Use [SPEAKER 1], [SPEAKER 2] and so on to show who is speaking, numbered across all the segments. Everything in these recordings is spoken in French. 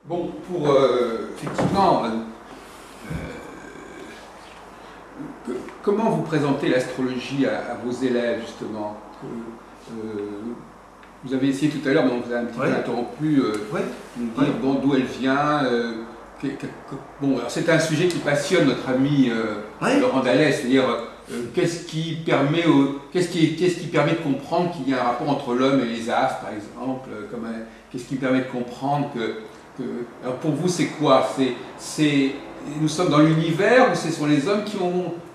[SPEAKER 1] Bon, pour effectivement, comment vous présentez l'astrologie à vos élèves, justement vous avez essayé tout à l'heure, mais on vous a un petit peu interrompu, de nous dire bon, d'où elle vient. Bon, alors c'est un sujet qui passionne notre ami Laurent Dallès, c'est-à-dire qu'est-ce qui permet de comprendre qu'il y a un rapport entre l'homme et les astres, par exemple, qu'est-ce qui permet de comprendre alors pour vous, c'est quoi? Nous sommes dans l'univers ou ce sont les hommes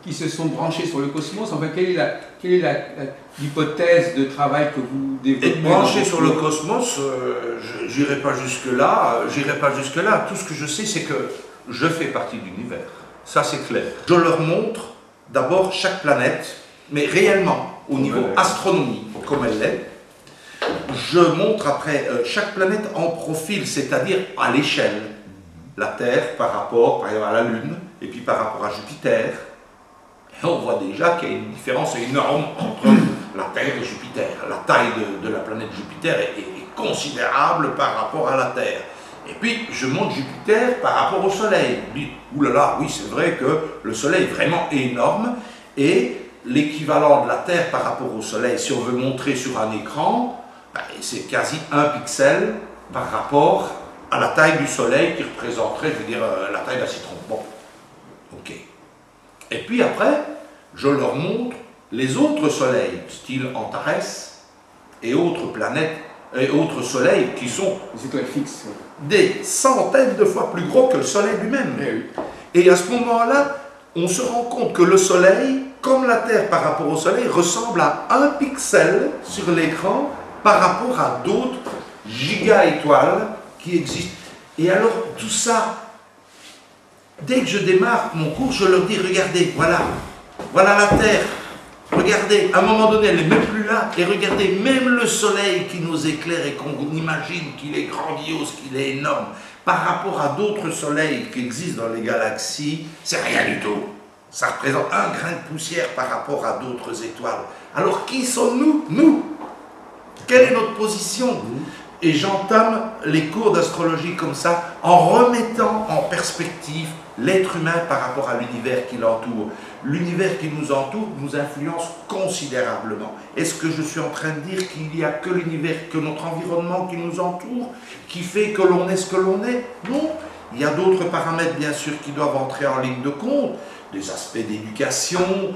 [SPEAKER 1] qui se sont branchés sur le cosmos? Enfin, quelle est l'hypothèse de travail que vous développez?
[SPEAKER 2] Être branché sur le cosmos, j'irai pas jusque-là. Tout ce que je sais, c'est que je fais partie de l'univers. Ça, c'est clair. Je leur montre d'abord chaque planète, mais réellement, au niveau astronomique, comme elle l'est. Je montre après chaque planète en profil, c'est-à-dire à l'échelle. La Terre par rapport à la Lune, et puis par rapport à Jupiter. Et on voit déjà qu'il y a une différence énorme entre la Terre et Jupiter. La taille de la planète Jupiter est considérable par rapport à la Terre. Et puis je montre Jupiter par rapport au Soleil. On dit, oulala, oui, c'est vrai que le Soleil est vraiment énorme, et l'équivalent de la Terre par rapport au Soleil, si on veut montrer sur un écran, c'est quasi 1 pixel par rapport à la taille du Soleil, qui représenterait, je veux dire, la taille d'un citron. Bon, ok. Et puis après, je leur montre les autres soleils, style Antares, et autres planètes, et autres soleils, qui sont
[SPEAKER 1] des étoiles fixes,
[SPEAKER 2] des centaines de fois plus gros que le Soleil lui-même. Et à ce moment-là, on se rend compte que le Soleil, comme la Terre par rapport au Soleil, ressemble à 1 pixel sur l'écran par rapport à d'autres giga-étoiles qui existent. Et alors, tout ça, dès que je démarre mon cours, je leur dis, regardez, voilà la Terre, regardez, à un moment donné, elle n'est même plus là, et regardez, même le Soleil qui nous éclaire et qu'on imagine qu'il est grandiose, qu'il est énorme, par rapport à d'autres soleils qui existent dans les galaxies, c'est rien du tout. Ça représente un grain de poussière par rapport à d'autres étoiles. Alors, qui sommes-nous, nous? Quelle est notre position? Et j'entame les cours d'astrologie comme ça, en remettant en perspective l'être humain par rapport à l'univers qui l'entoure. L'univers qui nous entoure nous influence considérablement. Est-ce que je suis en train de dire qu'il n'y a que l'univers, que notre environnement qui nous entoure, qui fait que l'on est ce que l'on est? Non. Il y a d'autres paramètres, bien sûr, qui doivent entrer en ligne de compte, des aspects d'éducation,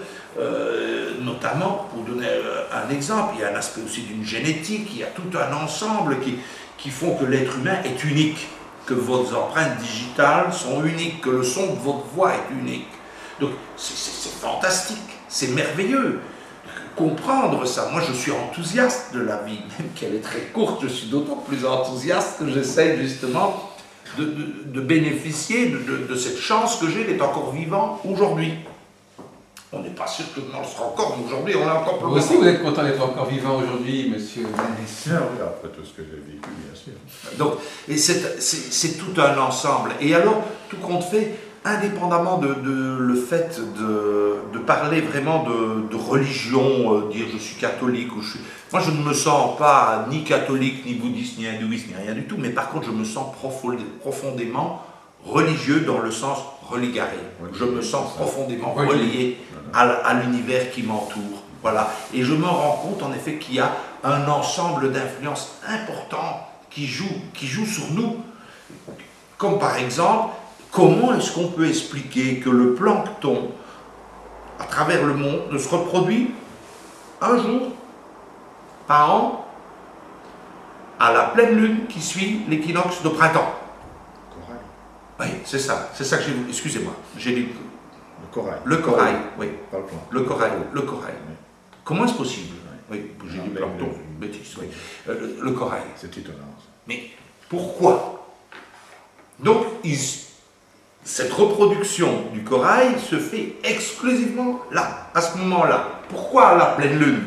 [SPEAKER 2] notamment, pour donner un exemple, il y a un aspect aussi d'une génétique, il y a tout un ensemble qui font que l'être humain est unique, que vos empreintes digitales sont uniques, que le son de votre voix est unique. Donc c'est fantastique, c'est merveilleux. Comprendre ça, moi je suis enthousiaste de la vie, même qu'elle est très courte, je suis d'autant plus enthousiaste que j'essaie justement de bénéficier de cette chance que j'ai d'être encore vivant aujourd'hui. On n'est pas sûr que on le sera encore, mais aujourd'hui on est encore plus.
[SPEAKER 1] Vous aussi, vous êtes content d'être encore vivant aujourd'hui, monsieur
[SPEAKER 3] Dallès? Oui, après tout ce que j'ai vécu, bien sûr.
[SPEAKER 2] Donc, c'est tout un ensemble. Et alors, tout compte fait, indépendamment le fait de parler vraiment de religion, dire je suis catholique ou je suis... Moi, je ne me sens pas ni catholique, ni bouddhiste, ni hindouiste, ni rien du tout, mais par contre, je me sens profondément religieux dans le sens religaré. Je me sens profondément relié à l'univers qui m'entoure. Voilà. Et je me rends compte, en effet, qu'il y a un ensemble d'influences importantes qui jouent sur nous. Comme par exemple, comment est-ce qu'on peut expliquer que le plancton, à travers le monde, ne se reproduit un jour par an à la pleine lune qui suit l'équinoxe de printemps? Oui, c'est ça que j'ai vu. Excusez-moi, j'ai dit
[SPEAKER 3] le corail.
[SPEAKER 2] Le corail, oui.
[SPEAKER 3] Pas le plan.
[SPEAKER 2] Le corail. Oui. Comment est-ce possible? Oui, j'ai dit plancton,
[SPEAKER 3] le...
[SPEAKER 2] bêtise, oui. Le corail.
[SPEAKER 3] C'est étonnant.
[SPEAKER 2] Mais pourquoi? Donc, cette reproduction du corail se fait exclusivement là, à ce moment-là. Pourquoi à la pleine lune?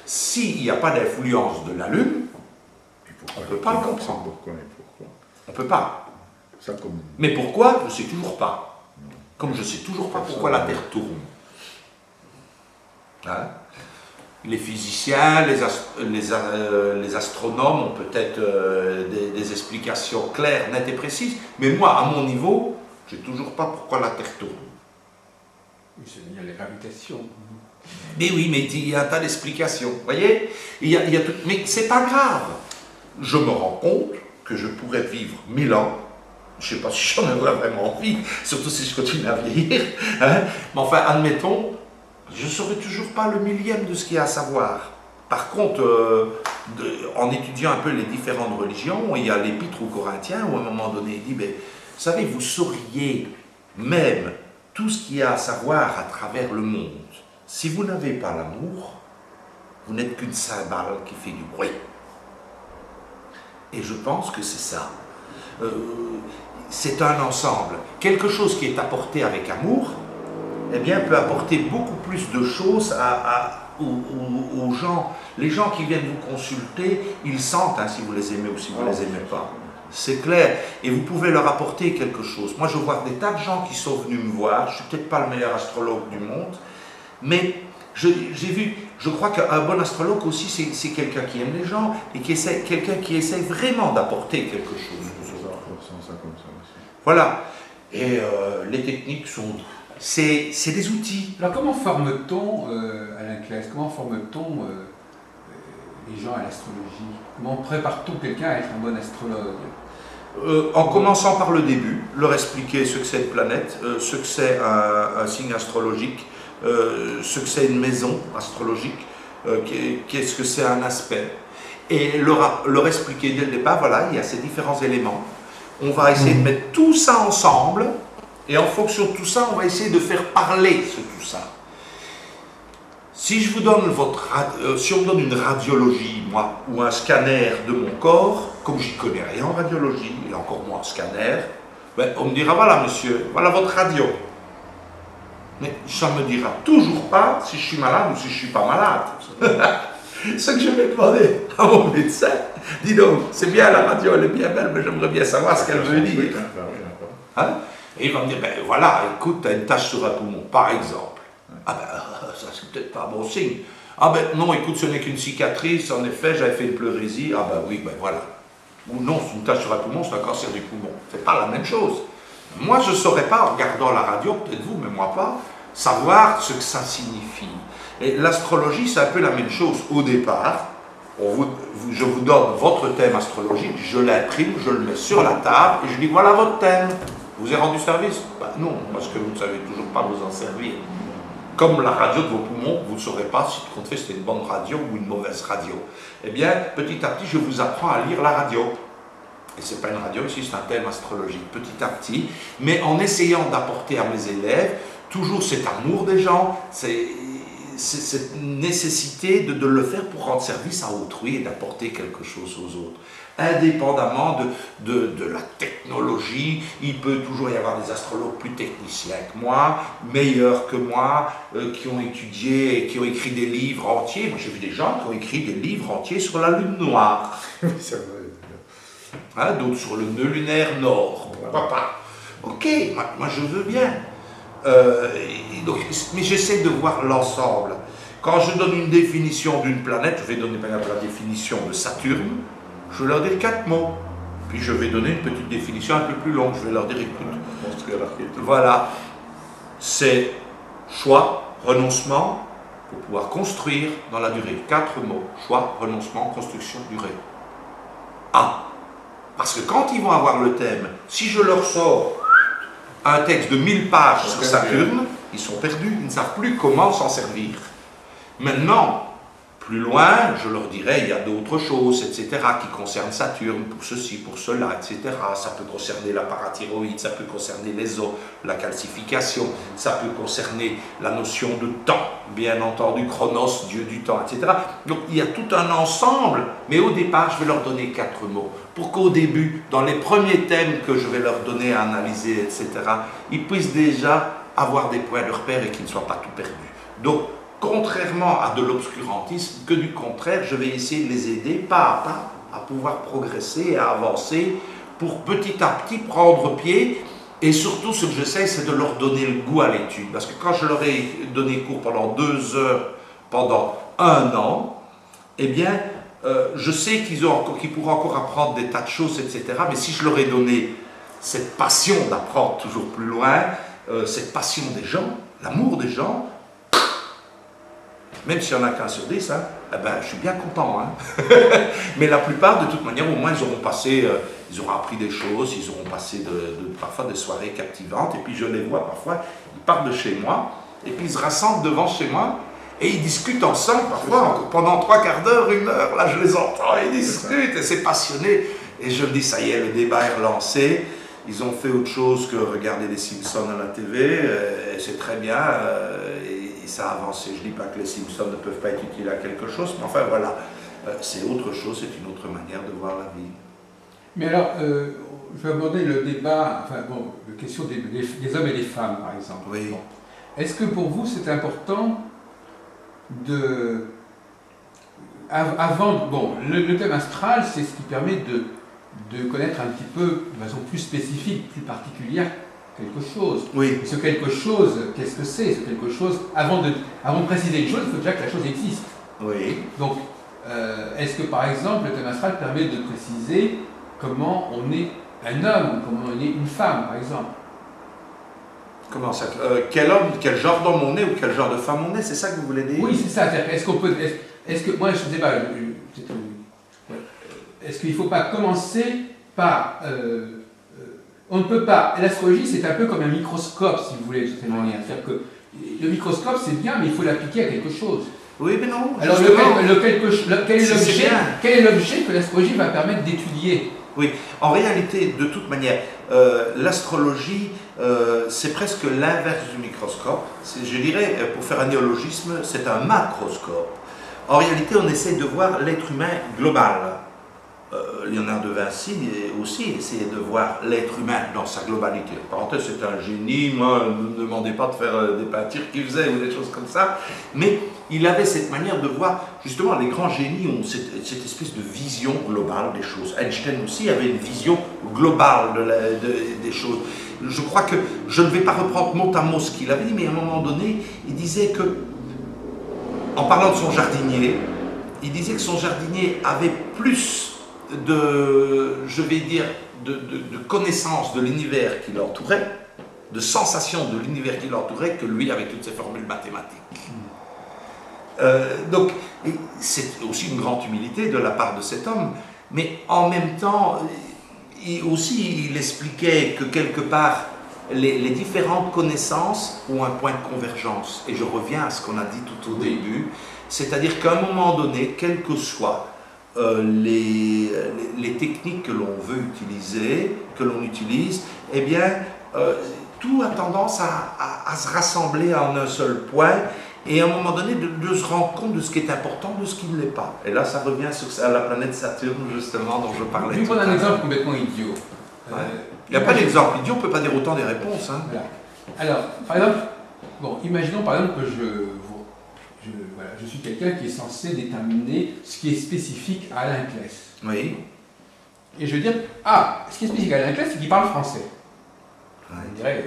[SPEAKER 2] S'il n'y a pas d'influence de la lune, on ne peut pas le comprendre.
[SPEAKER 3] Pourquoi?
[SPEAKER 2] On ne peut pas.
[SPEAKER 3] Ça, comme...
[SPEAKER 2] Mais pourquoi? Je ne sais toujours pas. Comme je ne sais toujours pas pourquoi la Terre tourne. Hein? les physiciens, les astronomes ont peut-être des explications claires, nettes et précises, mais moi, à mon niveau, je ne sais toujours pas pourquoi la Terre tourne.
[SPEAKER 1] Il y a la gravitation.
[SPEAKER 2] Mais oui, mais il y a un tas d'explications, vous voyez, mais c'est pas grave. Je me rends compte que je pourrais vivre 1000 ans, je ne sais pas si j'en aurais vraiment envie, surtout si je continue à vieillir, hein, mais enfin, admettons, je ne saurais toujours pas le millième de ce qu'il y a à savoir. Par contre, en étudiant un peu les différentes religions, il y a l'Épître aux Corinthiens où à un moment donné il dit, mais, vous savez, vous sauriez même tout ce qu'il y a à savoir à travers le monde. Si vous n'avez pas l'amour, vous n'êtes qu'une cymbale qui fait du bruit. Et je pense que c'est ça. C'est un ensemble. Quelque chose qui est apporté avec amour, eh bien, peut apporter beaucoup plus de choses aux gens. Les gens qui viennent vous consulter, ils sentent hein, si vous les aimez ou si vous ne les aimez pas. C'est clair. Et vous pouvez leur apporter quelque chose. Moi, je vois des tas de gens qui sont venus me voir. Je ne suis peut-être pas le meilleur astrologue du monde, mais j'ai vu, je crois qu'un bon astrologue aussi, c'est quelqu'un qui aime les gens et quelqu'un qui essaie vraiment d'apporter quelque chose. Voilà. Et les techniques sont... C'est des outils.
[SPEAKER 1] Alors comment forme-t-on, Alain Claes, comment forme-t-on les gens à l'astrologie? Comment prépare-t-on quelqu'un à être un bon astrologue?
[SPEAKER 2] En commençant par le début, leur expliquer ce que c'est une planète, ce que c'est un signe astrologique, ce que c'est une maison astrologique, qu'est-ce que c'est un aspect. Et leur expliquer dès le départ, voilà, il y a ces différents éléments. On va essayer de mettre tout ça ensemble, et en fonction de tout ça, on va essayer de faire parler tout ça. Si je vous donne si on me donne une radiologie, moi, ou un scanner de mon corps, comme j'y connais rien en radiologie, et encore moins en scanner, ben, on me dira, voilà monsieur, voilà votre radio. Mais ça ne me dira toujours pas si je suis malade ou si je ne suis pas malade. Ce que je vais demander à mon médecin, dis donc, c'est bien la radio, elle est bien belle, mais j'aimerais bien savoir ce qu'elle veut dire. Hein? Et il va me dire, ben voilà, écoute, tu as une tache sur un poumon, par exemple. Ah ben, ça c'est peut-être pas un bon signe. Ah ben non, écoute, ce n'est qu'une cicatrice, en effet, j'avais fait une pleurésie, ah ben oui, ben voilà. Ou non, c'est une tache sur un poumon, c'est un cancer du poumon. C'est pas la même chose. Moi, je ne saurais pas, en regardant la radio, peut-être vous, mais moi pas, savoir ce que ça signifie. Et l'astrologie, c'est un peu la même chose. Au départ, je vous donne votre thème astrologique, je l'imprime, je le mets sur la table, et je dis, voilà votre thème. Vous avez rendu service? Ben non, parce que vous ne savez toujours pas vous en servir. Comme la radio de vos poumons, vous ne saurez pas si compte fait c'était une bonne radio ou une mauvaise radio. Eh bien, petit à petit, je vous apprends à lire la radio. Et ce n'est pas une radio ici, c'est un thème astrologique, petit à petit, mais en essayant d'apporter à mes élèves toujours cet amour des gens, cette nécessité de le faire pour rendre service à autrui et d'apporter quelque chose aux autres. Indépendamment de la technologie, il peut toujours y avoir des astrologues plus techniciens que moi, meilleurs que moi, qui ont étudié et qui ont écrit des livres entiers. Moi j'ai vu des gens qui ont écrit des livres entiers sur la Lune noire.
[SPEAKER 3] Oui, c'est vrai.
[SPEAKER 2] Hein, d'autres sur le nœud lunaire nord. Pourquoi pas? Ok, moi je veux bien. Mais j'essaie de voir l'ensemble. Quand je donne une définition d'une planète, je vais donner par exemple la définition de Saturne, je vais leur dire 4 mots. Puis je vais donner une petite définition un peu plus longue, je vais leur dire écoute.
[SPEAKER 3] Construire l'archétype.
[SPEAKER 2] Voilà, c'est choix, renoncement, pour pouvoir construire dans la durée. 4 mots, choix, renoncement, construction, durée. Ah, parce que quand ils vont avoir le thème, si je leur sors un texte de 1000 pages sur Saturne, ils sont perdus, ils ne savent plus comment s'en servir. Maintenant, plus loin, je leur dirai, il y a d'autres choses, etc., qui concernent Saturne, pour ceci, pour cela, etc. Ça peut concerner la parathyroïde, ça peut concerner les os, la calcification, ça peut concerner la notion de temps, bien entendu, Chronos, dieu du temps, etc. Donc il y a tout un ensemble, mais au départ, je vais leur donner 4 mots, pour qu'au début, dans les premiers thèmes que je vais leur donner à analyser, etc., ils puissent déjà avoir des points de repère et qu'ils ne soient pas tout perdus. Donc, contrairement à de l'obscurantisme, que du contraire, je vais essayer de les aider pas à pas à pouvoir progresser et à avancer pour petit à petit prendre pied. Et surtout, ce que j'essaie, c'est de leur donner le goût à l'étude. Parce que quand je leur ai donné cours pendant 2 heures, pendant un an, eh bien, je sais qu'ils pourront encore apprendre des tas de choses, etc. Mais si je leur ai donné cette passion d'apprendre toujours plus loin, cette passion des gens, l'amour des gens, même s'il n'y en a qu'un sur 10, hein, eh ben, je suis bien content. Hein. Mais la plupart, de toute manière, au moins, ils auront passé, ils auront appris des choses, ils auront passé parfois des soirées captivantes. Et puis je les vois parfois, ils partent de chez moi, et puis ils se rassemblent devant chez moi, et ils discutent ensemble, parfois pendant 3 quarts d'heure, 1 heure. Là, je les entends, ils discutent, et c'est passionné. Et je me dis, ça y est, le débat est relancé. Ils ont fait autre chose que regarder les Simpsons à la TV, et c'est très bien. Et ça a avancé. Je ne dis pas que les Simpsons ne peuvent pas être utiles à quelque chose, mais enfin voilà, c'est autre chose, c'est une autre manière de voir la vie.
[SPEAKER 1] Mais alors, je vais aborder le débat, enfin bon, la question des hommes et des femmes, par exemple.
[SPEAKER 2] Oui.
[SPEAKER 1] Bon. Est-ce que pour vous, c'est important de... Avant, bon, le thème astral, c'est ce qui permet de connaître un petit peu, de façon plus spécifique, plus particulière, quelque chose.
[SPEAKER 2] Oui.
[SPEAKER 1] Et ce quelque chose, qu'est-ce que c'est? Ce quelque chose, avant de préciser une chose, il faut déjà que la chose existe.
[SPEAKER 2] Oui.
[SPEAKER 1] Donc, est-ce que par exemple, le thème astral permet de préciser comment on est un homme, comment on est une femme, par exemple?
[SPEAKER 2] Comment ça? Quel homme, quel genre d'homme on est ou quel genre de femme on est, c'est ça que vous voulez dire?
[SPEAKER 1] Oui, c'est ça. Est-ce qu'on peut, est-ce que, moi je ne sais pas, est-ce qu'il ne faut pas commencer par, on ne peut pas, l'astrologie c'est un peu comme un microscope si vous voulez de cette manière, c'est-à-dire que le microscope c'est bien mais il faut l'appliquer à quelque chose.
[SPEAKER 2] Oui mais non.
[SPEAKER 1] Alors quel est l'objet que l'astrologie va permettre d'étudier?
[SPEAKER 2] Oui, en réalité, de toute manière, l'astrologie, c'est presque l'inverse du microscope. Je dirais, pour faire un néologisme, c'est un macroscope. En réalité, on essaie de voir l'être humain global. Léonard de Vinci aussi essayait de voir l'être humain dans sa globalité. Parenthèse, c'est un génie, moi, ne me demandez pas de faire des peintures qu'il faisait ou des choses comme ça, mais il avait cette manière de voir, justement, les grands génies ont cette espèce de vision globale des choses. Einstein aussi avait une vision globale des choses. Je crois que, je ne vais pas reprendre mot à mot ce qu'il avait dit, mais à un moment donné, il disait que, en parlant de son jardinier, il disait que son jardinier avait plus je vais dire, de connaissance de l'univers qui l'entourait, de sensation de l'univers qui l'entourait, que lui avec toutes ses formules mathématiques. Donc, c'est aussi une grande humilité de la part de cet homme, mais en même temps, il expliquait que quelque part, les différentes connaisses ont un point de convergence. Et je reviens à ce qu'on a dit tout au début, c'est-à-dire qu'à un moment donné, quel que soit les techniques que l'on veut utiliser, que l'on utilise, eh bien, tout a tendance à se rassembler en un seul point et à un moment donné de se rendre compte de ce qui est important, de ce qui ne l'est pas. Et là, ça revient à la planète Saturne, justement, dont je parlais.
[SPEAKER 1] Je vais prendre un exemple complètement idiot.
[SPEAKER 2] Ouais. Il n'y a pas d'exemple idiot, on ne peut pas dire autant des réponses. Hein.
[SPEAKER 1] Voilà. Alors, par exemple, bon, imaginons par exemple que voilà, je suis quelqu'un qui est censé déterminer ce qui est spécifique à Alain Claes.
[SPEAKER 2] Oui.
[SPEAKER 1] Et je veux dire, ce qui est spécifique à Alain Claes, c'est qu'il parle français.
[SPEAKER 2] Ouais.
[SPEAKER 1] On dirait.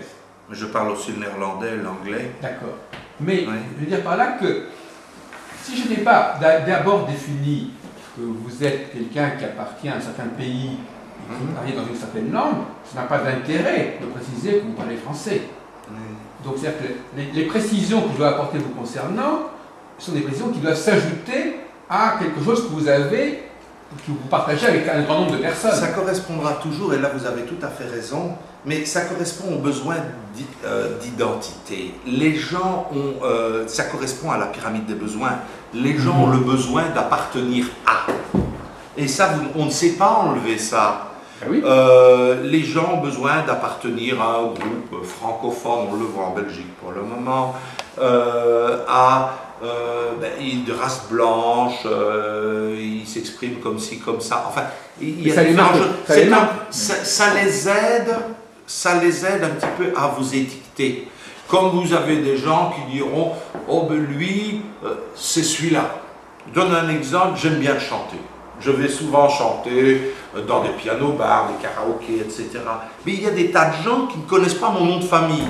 [SPEAKER 2] Je parle aussi le néerlandais, l'anglais.
[SPEAKER 1] D'accord. Mais je veux dire par là que si je n'ai pas d'abord défini que vous êtes quelqu'un qui appartient à un certain pays et que vous parlez dans une certaine langue, ça n'a pas d'intérêt de préciser que vous parlez français. Donc c'est-à-dire que les précisions que je dois apporter vous concernant sont des précisions qui doivent s'ajouter à quelque chose que vous avez, que vous partagez avec un grand nombre de personnes.
[SPEAKER 2] Ça correspondra toujours, et là vous avez tout à fait raison, mais ça correspond aux besoins d'identité. Les gens ont, ça correspond à la pyramide des besoins, les gens ont le besoin d'appartenir à. Et ça, on ne sait pas enlever ça.
[SPEAKER 1] Ah oui.
[SPEAKER 2] Les gens ont besoin d'appartenir à un groupe francophone, on le voit en Belgique pour le moment, de race blanche, ils s'expriment comme ci, comme ça. Enfin, ça les aide un petit peu à vous étiqueter. Comme vous avez des gens qui diront « Oh ben lui, c'est celui-là ». Je donne un exemple, j'aime bien chanter. Je vais souvent chanter dans des pianos-bars, des karaokés, etc. Mais il y a des tas de gens qui ne connaissent pas mon nom de famille.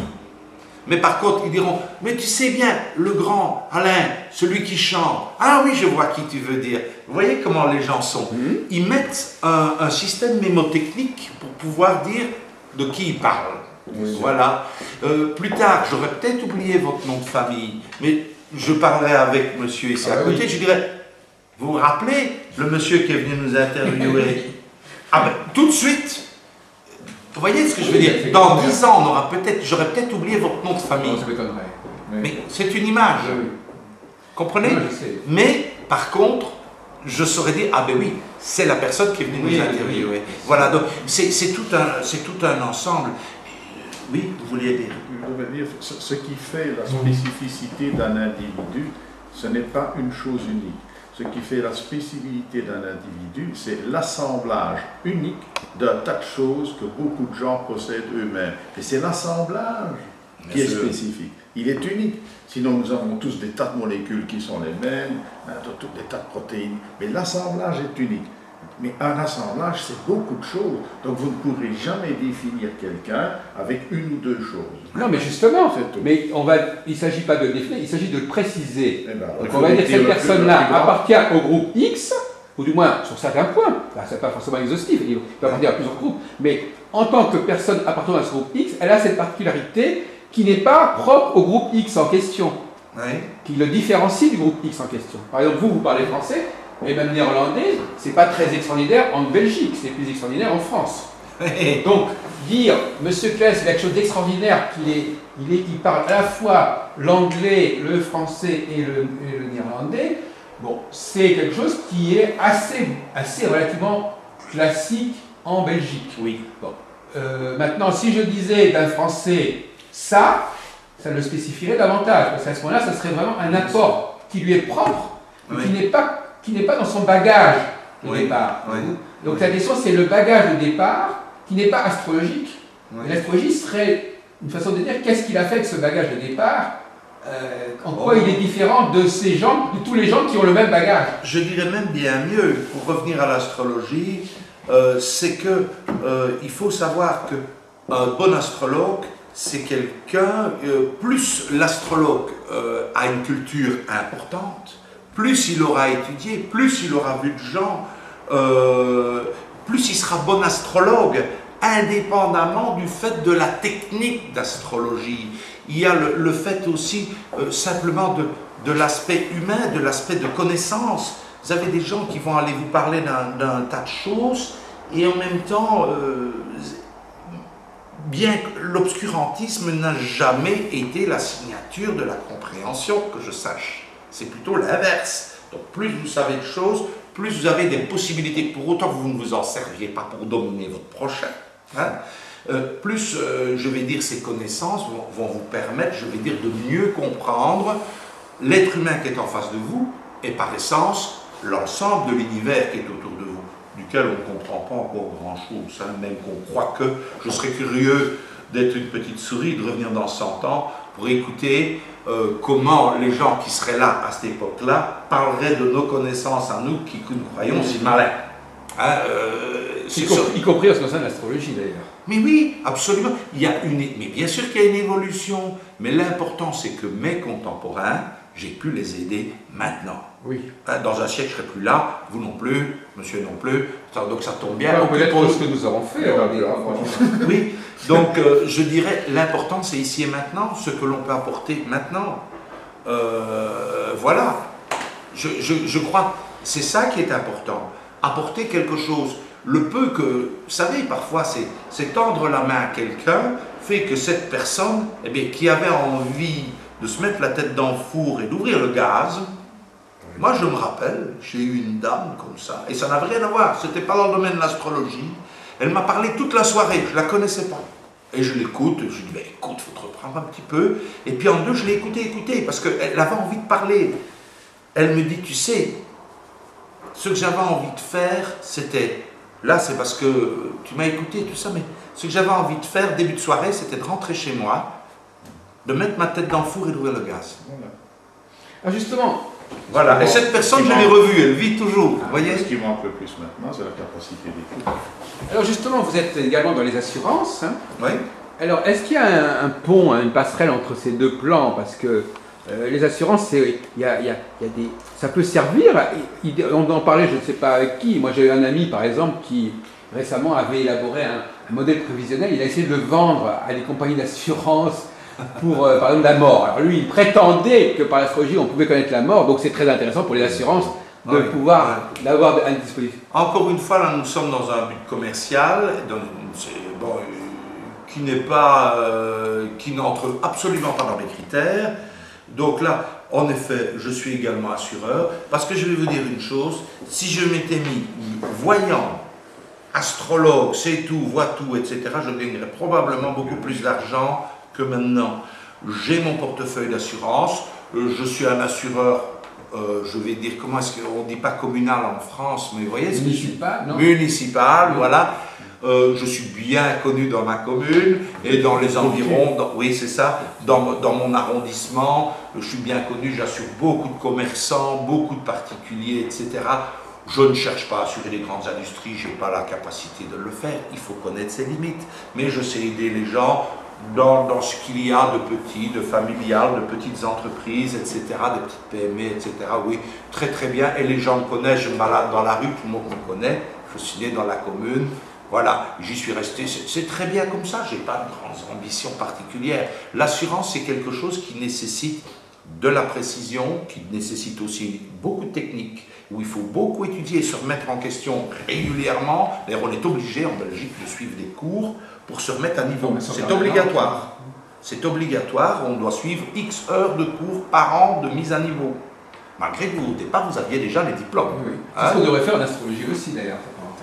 [SPEAKER 2] Mais par contre, ils diront, mais tu sais bien, le grand Alain, celui qui chante. Ah oui, je vois qui tu veux dire. Vous voyez comment les gens sont. Ils mettent un système mémotechnique pour pouvoir dire de qui ils parlent. Voilà. Plus tard, j'aurais peut-être oublié votre nom de famille, mais je parlerai avec monsieur ici à côté, je dirais, vous vous rappelez le monsieur qui est venu nous interviewer? Ah ben, tout de suite. Vous voyez ce que je veux dire? Dans 10 ans, j'aurais peut-être oublié votre nom de famille.
[SPEAKER 1] Ça m'étonnerait.
[SPEAKER 2] Mais c'est une image. Comprenez? Mais par contre, je saurais dire, ah ben oui, c'est la personne qui est venue nous interviewer. Voilà, donc c'est tout un ensemble. Oui, vous vouliez dire?
[SPEAKER 3] Je veux dire, ce qui fait la spécificité d'un individu, ce n'est pas une chose unique. Ce qui fait la spécificité d'un individu, c'est l'assemblage unique d'un tas de choses que beaucoup de gens possèdent eux-mêmes. Et c'est l'assemblage qui est spécifique. Il est unique. Sinon, nous avons tous des tas de molécules qui sont les mêmes, des tas de protéines. Mais l'assemblage est unique. Mais un assemblage, c'est beaucoup de choses. Donc vous ne pourrez jamais définir quelqu'un avec une ou deux choses.
[SPEAKER 1] Non, mais justement, il ne s'agit pas de le définir, il s'agit de le préciser.
[SPEAKER 3] Ben,
[SPEAKER 1] donc on va dire que cette personne-là appartient au groupe X, ou du moins sur certains points. Ce n'est pas forcément exhaustif, il peut appartenir à plusieurs groupes. Mais en tant que personne appartenant à ce groupe X, elle a cette particularité qui n'est pas propre au groupe X en question, qui le différencie du groupe X en question. Par exemple, vous parlez français, et même néerlandais, c'est pas très extraordinaire en Belgique, c'est plus extraordinaire en France. Donc, dire, Monsieur Claes, il a quelque chose d'extraordinaire, qu'il parle à la fois l'anglais, le français et le néerlandais, bon, c'est quelque chose qui est assez relativement classique en Belgique.
[SPEAKER 2] Oui.
[SPEAKER 1] Bon. Maintenant, si je disais d'un français ça le spécifierait davantage, parce qu'à ce moment-là, ça serait vraiment un apport qui lui est propre, qui n'est pas dans son bagage de départ. Donc la question, c'est le bagage de départ qui n'est pas astrologique. L'astrologie serait une façon de dire qu'est-ce qu'il a fait avec ce bagage de départ, en quoi il est différent de tous les gens qui ont le même bagage.
[SPEAKER 2] Je dirais même bien mieux, pour revenir à l'astrologie, c'est que il faut savoir qu'un bon astrologue, c'est quelqu'un, plus l'astrologue a une culture importante, plus il aura étudié, plus il aura vu de gens, plus il sera bon astrologue, indépendamment du fait de la technique d'astrologie. Il y a le fait aussi simplement de l'aspect humain, de l'aspect de connaissance. Vous avez des gens qui vont aller vous parler d'un tas de choses, et en même temps, bien que l'obscurantisme n'a jamais été la signature de la compréhension, que je sache. C'est plutôt l'inverse. Donc plus vous savez de choses, plus vous avez des possibilités, pour autant que vous ne vous en serviez pas pour dominer votre prochain. Plus, je vais dire, ces connaissances vont vous permettre, je vais dire, de mieux comprendre l'être humain qui est en face de vous et par essence, l'ensemble de l'univers qui est autour de vous, duquel on ne comprend pas encore grand-chose, même qu'on croit que. Je serais curieux d'être une petite souris, de revenir dans 100 ans pour écouter comment les gens qui seraient là à cette époque-là parleraient de nos connaissances à nous qui nous croyons si malins.
[SPEAKER 1] Y compris en ce qui concerne l'astrologie d'ailleurs.
[SPEAKER 2] Mais oui, absolument. Mais bien sûr qu'il y a une évolution, mais l'important c'est que mes contemporains, j'ai pu les aider maintenant.
[SPEAKER 1] Oui.
[SPEAKER 2] Dans un siècle, je ne serai plus là, vous non plus, monsieur non plus, donc ça tombe bien.
[SPEAKER 1] Peut-être ce que nous avons fait.
[SPEAKER 2] Oui, donc je dirais, l'important c'est ici et maintenant, ce que l'on peut apporter maintenant. Voilà, je crois, c'est ça qui est important, apporter quelque chose. Le peu que, vous savez, parfois c'est tendre la main à quelqu'un, fait que cette personne, qui avait envie de se mettre la tête dans le four et d'ouvrir le gaz. Moi, je me rappelle, j'ai eu une dame comme ça, et ça n'avait rien à voir, c'était pas dans le domaine de l'astrologie. Elle m'a parlé toute la soirée, je la connaissais pas. Et je l'écoute, je lui dis, écoute, il faut te reprendre un petit peu. Et puis en deux, je l'ai écouté, parce qu'elle avait envie de parler. Elle me dit, tu sais, ce que j'avais envie de faire, c'était, là c'est parce que tu m'as écouté, tout ça, mais ce que j'avais envie de faire, début de soirée, c'était de rentrer chez moi, de mettre ma tête dans le four et d'ouvrir le gaz.
[SPEAKER 1] Ah, justement.
[SPEAKER 2] Voilà, et cette personne, je l'ai revue, elle vit toujours. Vous voyez ?
[SPEAKER 3] Ce qui manque le plus maintenant, c'est la capacité d'écoute.
[SPEAKER 1] Alors justement, vous êtes également dans les assurances.
[SPEAKER 2] Oui.
[SPEAKER 1] Alors, est-ce qu'il y a un pont, une passerelle entre ces deux plans? Parce que les assurances, ça peut servir. On en parlait, je ne sais pas avec qui. Moi, j'ai eu un ami, par exemple, qui récemment avait élaboré un modèle prévisionnel. Il a essayé de le vendre à des compagnies d'assurance pour, par exemple, la mort. Alors lui, il prétendait que par l'astrologie, on pouvait connaître la mort. Donc, c'est très intéressant pour les assurances de pouvoir l'avoir à disposition.
[SPEAKER 2] Encore une fois, là, nous sommes dans un but commercial, qui n'est pas, qui n'entre absolument pas dans les critères. Donc là, en effet, je suis également assureur, parce que je vais vous dire une chose, si je m'étais mis voyant, astrologue, sait tout, voit tout, etc., je gagnerais probablement beaucoup plus d'argent que maintenant. J'ai mon portefeuille d'assurance, je suis un assureur, je vais dire, comment est-ce qu'on ne dit pas communal en France, mais vous voyez ce
[SPEAKER 1] municipal, non?
[SPEAKER 2] Municipal, voilà. Je suis bien connu dans ma commune et dans les environs, oui c'est ça, dans mon arrondissement, je suis bien connu, j'assure beaucoup de commerçants, beaucoup de particuliers, etc. Je ne cherche pas à assurer les grandes industries, je n'ai pas la capacité de le faire, il faut connaître ses limites, mais je sais aider les gens dans ce qu'il y a de petit, de familial, de petites entreprises, etc., des petites PME, etc. Oui, très très bien, et les gens me connaissent, je me balade dans la rue, tout le monde me connaît, je suis né dans la commune. Voilà, j'y suis resté, c'est très bien comme ça, je n'ai pas de grandes ambitions particulières. L'assurance, c'est quelque chose qui nécessite de la précision, qui nécessite aussi beaucoup de technique, où il faut beaucoup étudier et se remettre en question régulièrement. D'ailleurs, on est obligé en Belgique de suivre des cours pour se remettre à niveau. C'est obligatoire. C'est obligatoire, on doit suivre X heures de cours par an de mise à niveau. Malgré que au départ, vous aviez déjà les diplômes.
[SPEAKER 1] Oui. C'est ce qu'on devrait faire en astrologie aussi, d'ailleurs.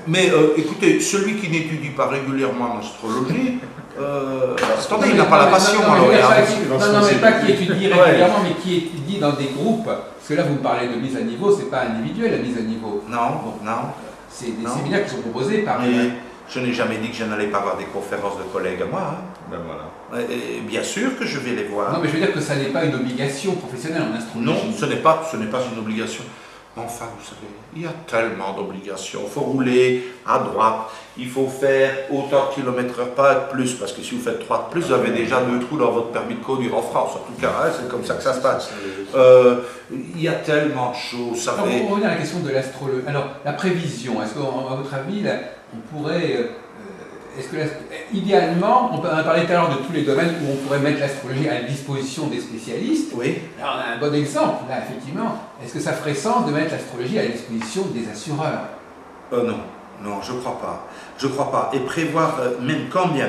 [SPEAKER 2] Mais écoutez, celui qui n'étudie pas régulièrement en astrologie, attendez, il n'a pas la passion.
[SPEAKER 1] Non, mais pas qui étudie régulièrement, mais qui étudie dans des groupes. Parce que là, vous me parlez de mise à niveau, c'est pas individuel la mise à niveau.
[SPEAKER 2] Non, non.
[SPEAKER 1] C'est des séminaires qui sont proposés par...
[SPEAKER 2] Mais je n'ai jamais dit que je n'allais pas voir des conférences de collègues à moi. Hein.
[SPEAKER 3] Ben voilà.
[SPEAKER 2] Et bien sûr que je vais les voir.
[SPEAKER 1] Non, mais je veux dire que ça n'est pas une obligation professionnelle en astrologie.
[SPEAKER 2] Non, ce n'est pas une obligation. Enfin, vous savez, il y a tellement d'obligations. Il faut rouler à droite, il faut faire autant de kilomètres/heure, pas plus, parce que si vous faites 3 de plus, vous avez déjà 2 trous dans votre permis de conduire en France. En tout cas, hein, c'est comme ça que ça se passe. Il y a tellement de choses. Ça
[SPEAKER 1] fait... On revient à la question de l'astrologie. Alors, la prévision, est-ce qu'à votre avis, là, on pourrait... Est-ce que, idéalement, on a parlé tout à l'heure de tous les domaines où on pourrait mettre l'astrologie à la disposition des spécialistes.
[SPEAKER 2] Oui.
[SPEAKER 1] Alors, on a un bon exemple, là, effectivement. Est-ce que ça ferait sens de mettre l'astrologie à la disposition des assureurs?
[SPEAKER 2] Non, je crois pas. Je crois pas. Et prévoir, même quand bien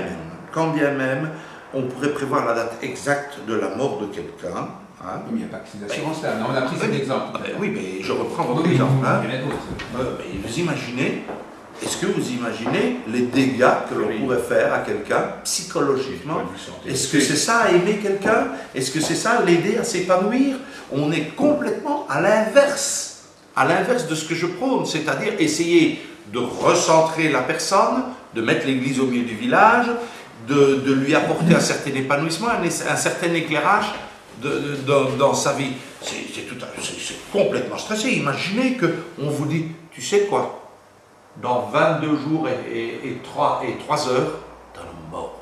[SPEAKER 2] même, on pourrait prévoir la date exacte de la mort de quelqu'un.
[SPEAKER 1] Hein? Mais il n'y a pas que ces assurances-là. On a pris cet exemple.
[SPEAKER 2] Oui, mais je reprends votre exemple. Hein. Il y en a d'autres. Mais vous imaginez... Est-ce que vous imaginez les dégâts que l'on pourrait faire à quelqu'un psychologiquement? Est-ce que c'est ça, aimer quelqu'un? Est-ce que c'est ça, l'aider à s'épanouir? On est complètement à l'inverse de ce que je prône, c'est-à-dire essayer de recentrer la personne, de mettre l'église au milieu du village, de lui apporter un certain épanouissement, un certain éclairage dans sa vie. C'est complètement stressé. Imaginez qu'on vous dit, tu sais quoi? Dans 22 jours et 3 heures, t'as la mort.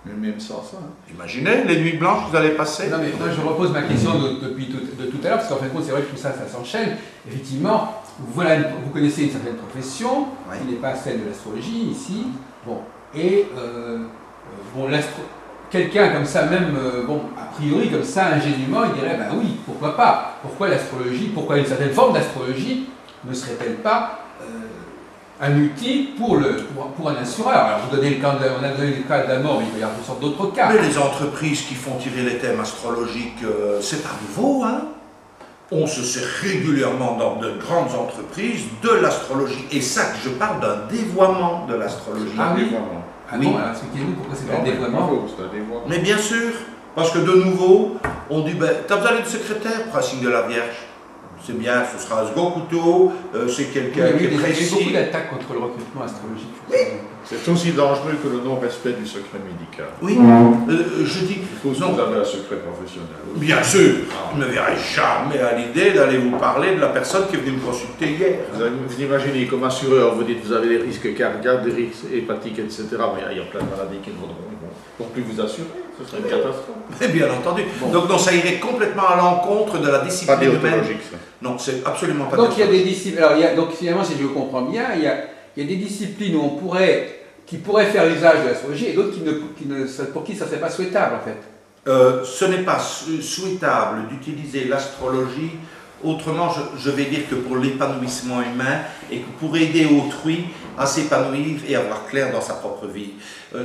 [SPEAKER 3] Mais même sans ça. Hein.
[SPEAKER 2] Imaginez les nuits blanches que vous allez passer.
[SPEAKER 1] Non, mais moi je repose ma question depuis tout à l'heure, parce qu'en fin de compte, c'est vrai que tout ça, ça s'enchaîne. Effectivement, vous connaissez une certaine profession, qui n'est pas celle de l'astrologie ici. Bon, et quelqu'un comme ça, même, a priori, comme ça, ingénument, il dirait, bah oui, pourquoi pas? Pourquoi l'astrologie, pourquoi une certaine forme d'astrologie ne serait-elle pas un outil pour un assureur? Alors, on a donné le cas de la mort, mais il peut y avoir toutes sortes d'autres cas.
[SPEAKER 2] Mais les entreprises qui font tirer les thèmes astrologiques, c'est pas nouveau, hein? On se sert régulièrement dans de grandes entreprises de l'astrologie. Et ça, je parle d'un dévoiement de l'astrologie.
[SPEAKER 1] Ah oui?
[SPEAKER 2] Oui.
[SPEAKER 1] Bon, alors expliquez-nous pourquoi c'est un dévoiement.
[SPEAKER 2] Mais bien sûr, parce que de nouveau, on dit, t'as besoin d'une secrétaire pour un signe de la Vierge? c'est bien, ce sera un second couteau, c'est quelqu'un qui est précis.
[SPEAKER 1] Il y a eu beaucoup d'attaques contre le recrutement astrologique.
[SPEAKER 2] Oui.
[SPEAKER 3] C'est aussi dangereux que le non-respect du secret médical.
[SPEAKER 2] Oui, je dis
[SPEAKER 3] Il faut que vous avez un secret professionnel.
[SPEAKER 2] Bien sûr, je ne me verrai jamais à l'idée d'aller vous parler de la personne qui est venue me consulter hier.
[SPEAKER 3] Vous imaginez, comme assureur, vous dites que vous avez des risques cardiaques, des risques hépatiques, etc. Mais il y a plein de maladies qui ne vont plus vous assurer. Ce serait une catastrophe.
[SPEAKER 2] Mais bien entendu. Bon. Donc non, ça irait complètement à l'encontre de la discipline
[SPEAKER 3] humaine. Pas déontologique, ça.
[SPEAKER 2] Non, c'est absolument pas
[SPEAKER 1] donc il y a des disciplines. Alors, donc finalement, si je comprends bien, il y a des disciplines où qui pourraient faire usage de l'astrologie et d'autres pour qui ça ne serait pas souhaitable en fait.
[SPEAKER 2] Ce n'est pas souhaitable d'utiliser l'astrologie. Autrement, je vais dire que pour l'épanouissement humain et que pour aider autrui à s'épanouir et avoir clair dans sa propre vie.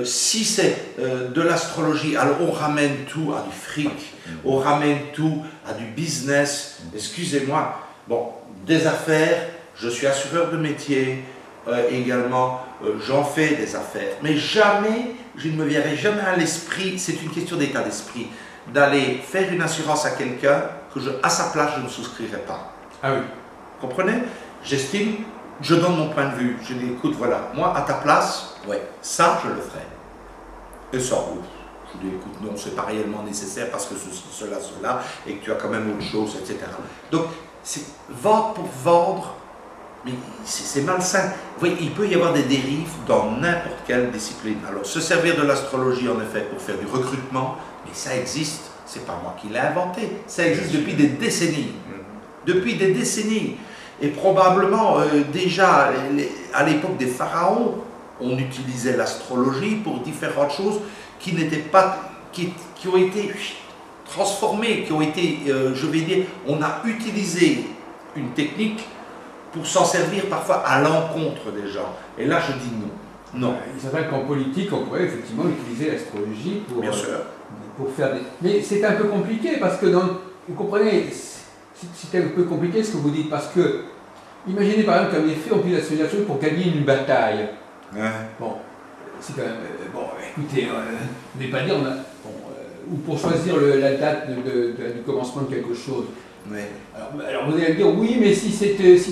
[SPEAKER 2] Si c'est de l'astrologie, alors on ramène tout à du fric, on ramène tout à du business. Excusez-moi, bon, des affaires, je suis assureur de métier également, j'en fais des affaires. Mais jamais, je ne me viendrai jamais à l'esprit, c'est une question d'état d'esprit, d'aller faire une assurance à quelqu'un que à sa place, je ne souscrirai pas.
[SPEAKER 1] Ah oui.
[SPEAKER 2] Comprenez? J'estime, je donne mon point de vue. Je dis, écoute, voilà, moi, à ta place, ouais, ça, je le ferai. Et ça, je dis, écoute, non, c'est pas réellement nécessaire parce que cela, et que tu as quand même autre chose, etc. Donc, c'est vendre pour vendre, mais c'est malsain. Vous voyez, il peut y avoir des dérives dans n'importe quelle discipline. Alors, se servir de l'astrologie, en effet, pour faire du recrutement, mais ça existe. C'est pas moi qui l'ai inventé, ça existe depuis des décennies. Depuis des décennies. Et probablement, déjà, à l'époque des pharaons, on utilisait l'astrologie pour différentes choses qui n'étaient pas, qui ont été transformées, qui ont été, je vais dire, on a utilisé une technique pour s'en servir parfois à l'encontre des gens. Et là, je dis non. Non.
[SPEAKER 1] Il s'appelle qu'en politique, on pourrait effectivement utiliser l'astrologie pour...
[SPEAKER 2] Bien sûr.
[SPEAKER 1] Pour faire des... Mais c'est un peu compliqué parce que, vous comprenez, c'est un peu compliqué ce que vous dites parce que, imaginez par exemple qu'en effet on utilise l'astrologie pour gagner une bataille.
[SPEAKER 2] Ouais.
[SPEAKER 1] Bon, c'est quand même... bon, écoutez, on n'est pas dire... ou pour choisir la date du commencement de quelque chose.
[SPEAKER 2] Oui.
[SPEAKER 1] Alors vous allez me dire, oui, mais si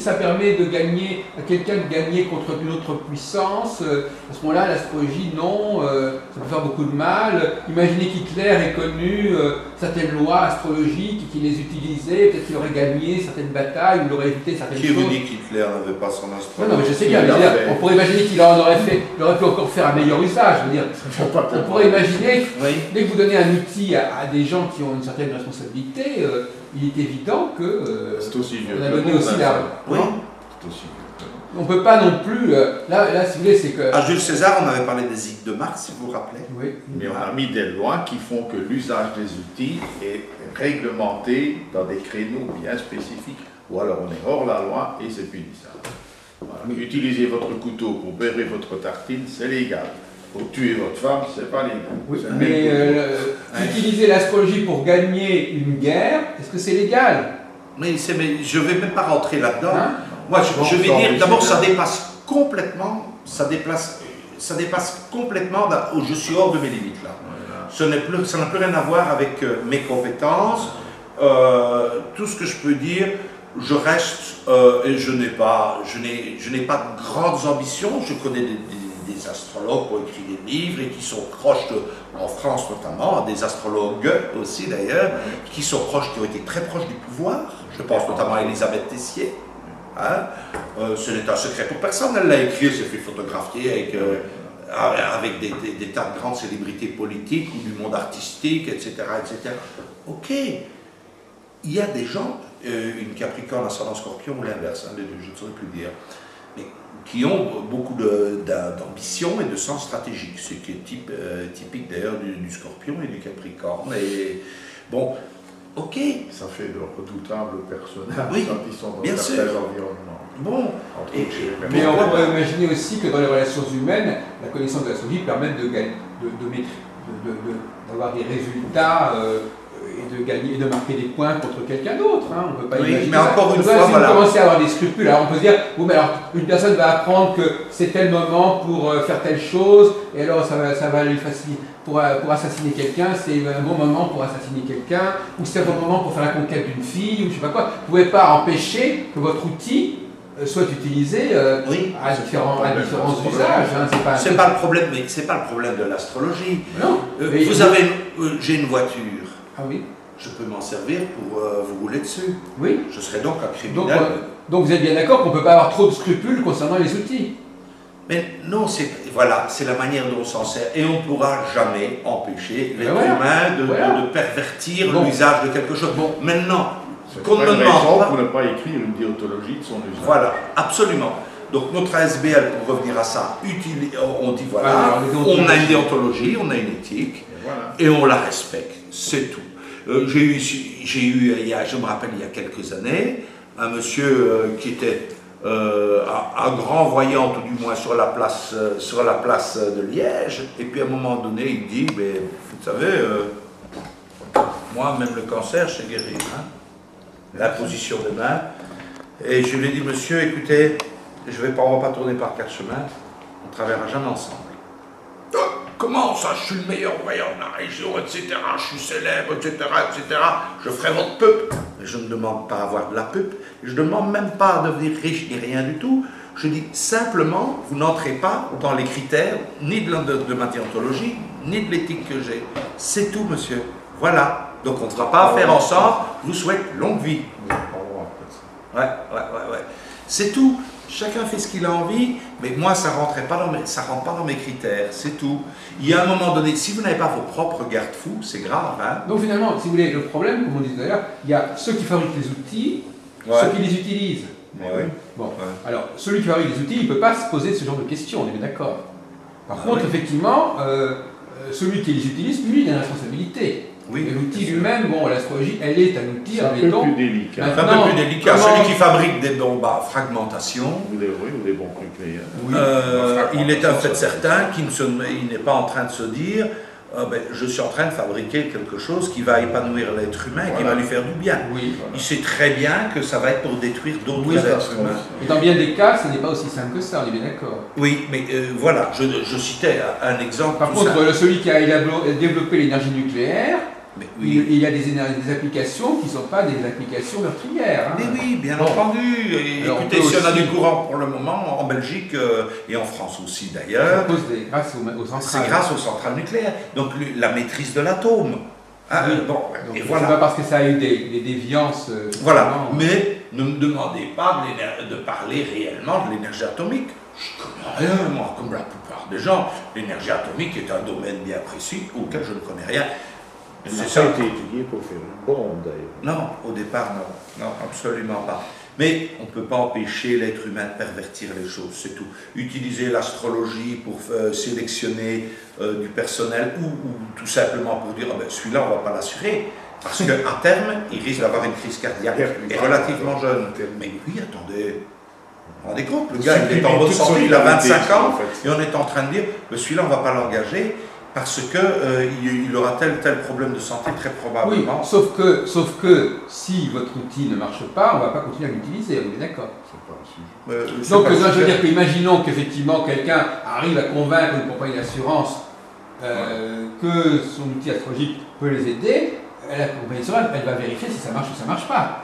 [SPEAKER 1] ça permet de gagner, à quelqu'un de gagner contre une autre puissance, à ce moment-là, l'astrologie, non, ça peut faire beaucoup de mal. Imaginez qu'Hitler ait connu certaines lois astrologiques et qu'il les utilisait, peut-être qu'il aurait gagné certaines batailles, ou il aurait évité certaines choses.
[SPEAKER 2] Qui vous dit qu'Hitler n'avait pas son astrologie?
[SPEAKER 1] Non, mais je sais bien, on pourrait imaginer qu'il aurait pu encore faire un meilleur usage. Je veux dire, on pourrait imaginer, dès que vous donnez un outil à des gens qui ont une certaine responsabilité, il est évident que
[SPEAKER 3] c'est aussi vieux.
[SPEAKER 1] On a donné aussi la...
[SPEAKER 2] Oui.
[SPEAKER 3] C'est aussi vieux.
[SPEAKER 1] On ne peut pas non plus... là, si vous voulez, c'est que...
[SPEAKER 2] À Jules César, on avait parlé des Ides de Mars, si vous vous rappelez.
[SPEAKER 1] Oui.
[SPEAKER 3] Mais on a mis des lois qui font que l'usage des outils est réglementé dans des créneaux bien spécifiques, ou alors on est hors la loi et c'est punissable. Voilà. Utilisez votre couteau pour beurrer votre tartine, c'est légal. Pour tuer votre femme, c'est pas légal.
[SPEAKER 1] Oui, mais utiliser l'astrologie pour gagner une guerre, est-ce que c'est légal?
[SPEAKER 2] Mais je ne vais même pas rentrer là-dedans.
[SPEAKER 1] Hein?
[SPEAKER 2] Moi, je vais dire, d'abord, ça dépasse complètement, ça dépasse complètement, je suis hors de mes limites là. Ça n'a plus rien à voir avec mes compétences. Tout ce que je peux dire, je reste, et je n'ai pas de grandes ambitions. Je connais des astrologues qui ont écrit des livres et qui sont proches, en France notamment, des astrologues aussi d'ailleurs, qui ont été très proches du pouvoir. Je pense notamment à Elisabeth Tessier. Hein? Ce n'est un secret pour personne, elle l'a écrit, elle s'est fait photographier avec des tas de grandes célébrités politiques ou du monde artistique, etc. etc. Ok, il y a des gens, une Capricorne, ascendant Scorpion ou l'inverse, hein, je ne saurais plus dire, mais qui ont beaucoup d'ambition et de sens stratégique, ce qui est typique d'ailleurs du Scorpion et du Capricorne. Et bon, ok.
[SPEAKER 3] Ça fait de redoutables personnages quand ils sont dans certains environnements.
[SPEAKER 2] Bon,
[SPEAKER 1] mais on pourrait imaginer aussi que dans les relations humaines, la connaissance de l'astrologie permet d'avoir des résultats de gagner, de marquer des points contre quelqu'un d'autre. Hein. On peut pas imaginer
[SPEAKER 2] mais
[SPEAKER 1] ça.
[SPEAKER 2] encore une
[SPEAKER 1] Donc,
[SPEAKER 2] fois,
[SPEAKER 1] si
[SPEAKER 2] voilà.
[SPEAKER 1] vous commencez à avoir des scrupules, alors on peut se dire, bon, mais alors une personne va apprendre que c'est tel moment pour faire telle chose, et alors ça va lui faciliter. Pour assassiner quelqu'un, c'est un bon moment pour assassiner quelqu'un, ou c'est un bon moment pour faire la conquête d'une fille, ou je sais pas quoi. Vous ne pouvez pas empêcher que votre outil soit utilisé à différents usages. Hein.
[SPEAKER 2] C'est pas le problème, mais c'est pas le problème de l'astrologie.
[SPEAKER 1] Non.
[SPEAKER 2] J'ai une voiture.
[SPEAKER 1] Ah oui.
[SPEAKER 2] Je peux m'en servir pour vous rouler dessus.
[SPEAKER 1] Oui.
[SPEAKER 2] Je serais donc un criminel.
[SPEAKER 1] Donc vous êtes bien d'accord qu'on ne peut pas avoir trop de scrupules concernant les outils.
[SPEAKER 2] Mais non, c'est la manière dont on s'en sert. Et on ne pourra jamais empêcher l'être humain de pervertir l'usage de quelque chose.
[SPEAKER 3] Bon.
[SPEAKER 2] Maintenant,
[SPEAKER 3] qu'on ne demande pas pour ne pas écrire une déontologie de son usage.
[SPEAKER 2] Voilà, absolument. Donc notre ASBL, pour revenir à ça, on dit voilà, on a une déontologie, on a une éthique, et on la respecte, c'est tout. J'ai eu, je me rappelle, il y a quelques années, un monsieur qui était un grand voyant, tout du moins sur la place de Liège, et puis à un moment donné, il dit, mais, vous savez, moi, même le cancer, je sais guérir, hein, la position des mains, et je lui ai dit, monsieur, écoutez, on va pas tourner par quatre chemins, on ne travaillera jamais ensemble. Comment ça, je suis le meilleur voyant de la région, etc., je suis célèbre, etc., etc., je ferai votre peuple. Mais je ne demande pas à avoir de la peuple, je ne demande même pas à devenir riche, ni rien du tout. Je dis simplement, vous n'entrez pas dans les critères, ni de ma déontologie, ni de l'éthique que j'ai. C'est tout, monsieur. Voilà. Donc on ne fera pas affaire ensemble, je vous souhaite longue vie. Ouais. C'est tout. Chacun fait ce qu'il a envie, mais moi, ça ne rentre pas dans mes critères, c'est tout. Il y a un moment donné, si vous n'avez pas vos propres garde-fous, c'est grave. Hein.
[SPEAKER 1] Donc finalement, si vous voulez, le problème, comme on disait d'ailleurs, il y a ceux qui fabriquent les outils, ceux qui les utilisent. Bon. Alors, celui qui fabrique les outils, il ne peut pas se poser ce genre de questions, on est bien d'accord. Par contre, effectivement, celui qui les utilise, lui, il a une responsabilité.
[SPEAKER 2] Oui,
[SPEAKER 1] et l'outil lui-même, bon, l'astrologie, elle est un outil,
[SPEAKER 3] admettons. Un peu plus délicat.
[SPEAKER 2] Un peu plus délicat. Celui qui fabrique des bombes à fragmentation.
[SPEAKER 3] Ou des bombes nucléaires.
[SPEAKER 2] Il est en fait certain qu'il n'est pas en train de se dire je suis en train de fabriquer quelque chose qui va épanouir l'être humain et qui va lui faire du bien. Il sait très bien que ça va être pour détruire d'autres êtres humains.
[SPEAKER 1] Et dans bien des cas, ce n'est pas aussi simple que ça, on est bien d'accord.
[SPEAKER 2] Oui, mais voilà, je citais un exemple.
[SPEAKER 1] Par contre, celui qui a développé l'énergie nucléaire, il y a des applications qui ne sont pas des applications meurtrières. Hein.
[SPEAKER 2] Mais oui, bien entendu. Écoutez, si on a du courant pour le moment, en Belgique et en France aussi d'ailleurs, c'est grâce aux centrales nucléaires. Donc la maîtrise de l'atome.
[SPEAKER 1] Et voilà. C'est pas parce que ça a eu des déviances.
[SPEAKER 2] Voilà, mais ne me demandez pas de parler réellement de l'énergie atomique. Je ne connais rien, moi, comme la plupart des gens. L'énergie atomique est un domaine bien précis auquel je ne connais rien.
[SPEAKER 3] Ça a été étudié pour faire une bombe d'ailleurs.
[SPEAKER 2] Non, au départ, non, absolument pas. Mais on ne peut pas empêcher l'être humain de pervertir les choses, c'est tout. Utiliser l'astrologie pour sélectionner du personnel ou tout simplement pour dire celui-là, on ne va pas l'assurer. Parce qu'à terme, il risque d'avoir une crise cardiaque et relativement jeune. Mais oui, attendez. Vous vous rendez compte, le gars il est en bonne santé, il a 25 ans, et on est en train de dire celui-là, on ne va pas l'engager. Parce qu'il aura tel problème de santé très probablement.
[SPEAKER 1] Oui, sauf que si votre outil ne marche pas, on ne va pas continuer à l'utiliser, on est d'accord. Donc je veux dire qu'imaginons qu'effectivement quelqu'un arrive à convaincre une compagnie d'assurance que son outil astrologique peut les aider, la compagnie d'assurance elle va vérifier si ça marche ou ça ne marche pas.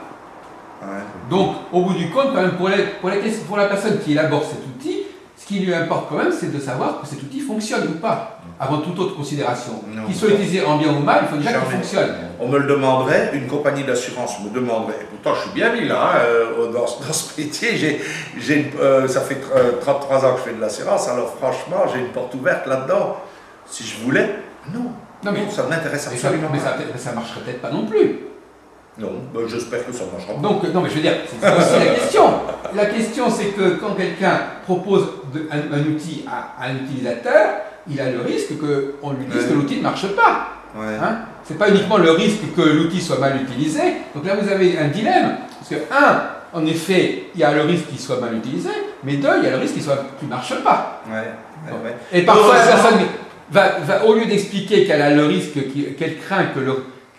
[SPEAKER 1] Donc au bout du compte, quand même, pour la personne qui élabore cet outil, ce qui lui importe quand même, c'est de savoir que cet outil fonctionne ou pas, avant toute autre considération. Qu'il soit utilisé en bien ou mal, il faut déjà qu'il fonctionne.
[SPEAKER 2] On me le demanderait, une compagnie d'assurance me demanderait, et pourtant je suis bien mis là, dans ce métier, ça fait 33 ans que je fais de l'assurance, alors franchement, j'ai une porte ouverte là-dedans. Si je voulais, non, ça ne m'intéresse absolument pas.
[SPEAKER 1] Mais ça ne marcherait peut-être pas non plus.
[SPEAKER 2] Non, j'espère que ça ne marchera pas.
[SPEAKER 1] Donc, non, mais je veux dire, c'est aussi la question. La question, c'est que quand quelqu'un propose un outil à un utilisateur, il a le risque qu'on lui dise que l'outil ne marche pas. Hein? Ce n'est pas uniquement le risque que l'outil soit mal utilisé. Donc là, vous avez un dilemme. Parce que, en effet, il y a le risque qu'il soit mal utilisé, mais deux, il y a le risque qu'il ne marche pas. Et parfois, la personne va, au lieu d'expliquer qu'elle a le risque, qu'elle craint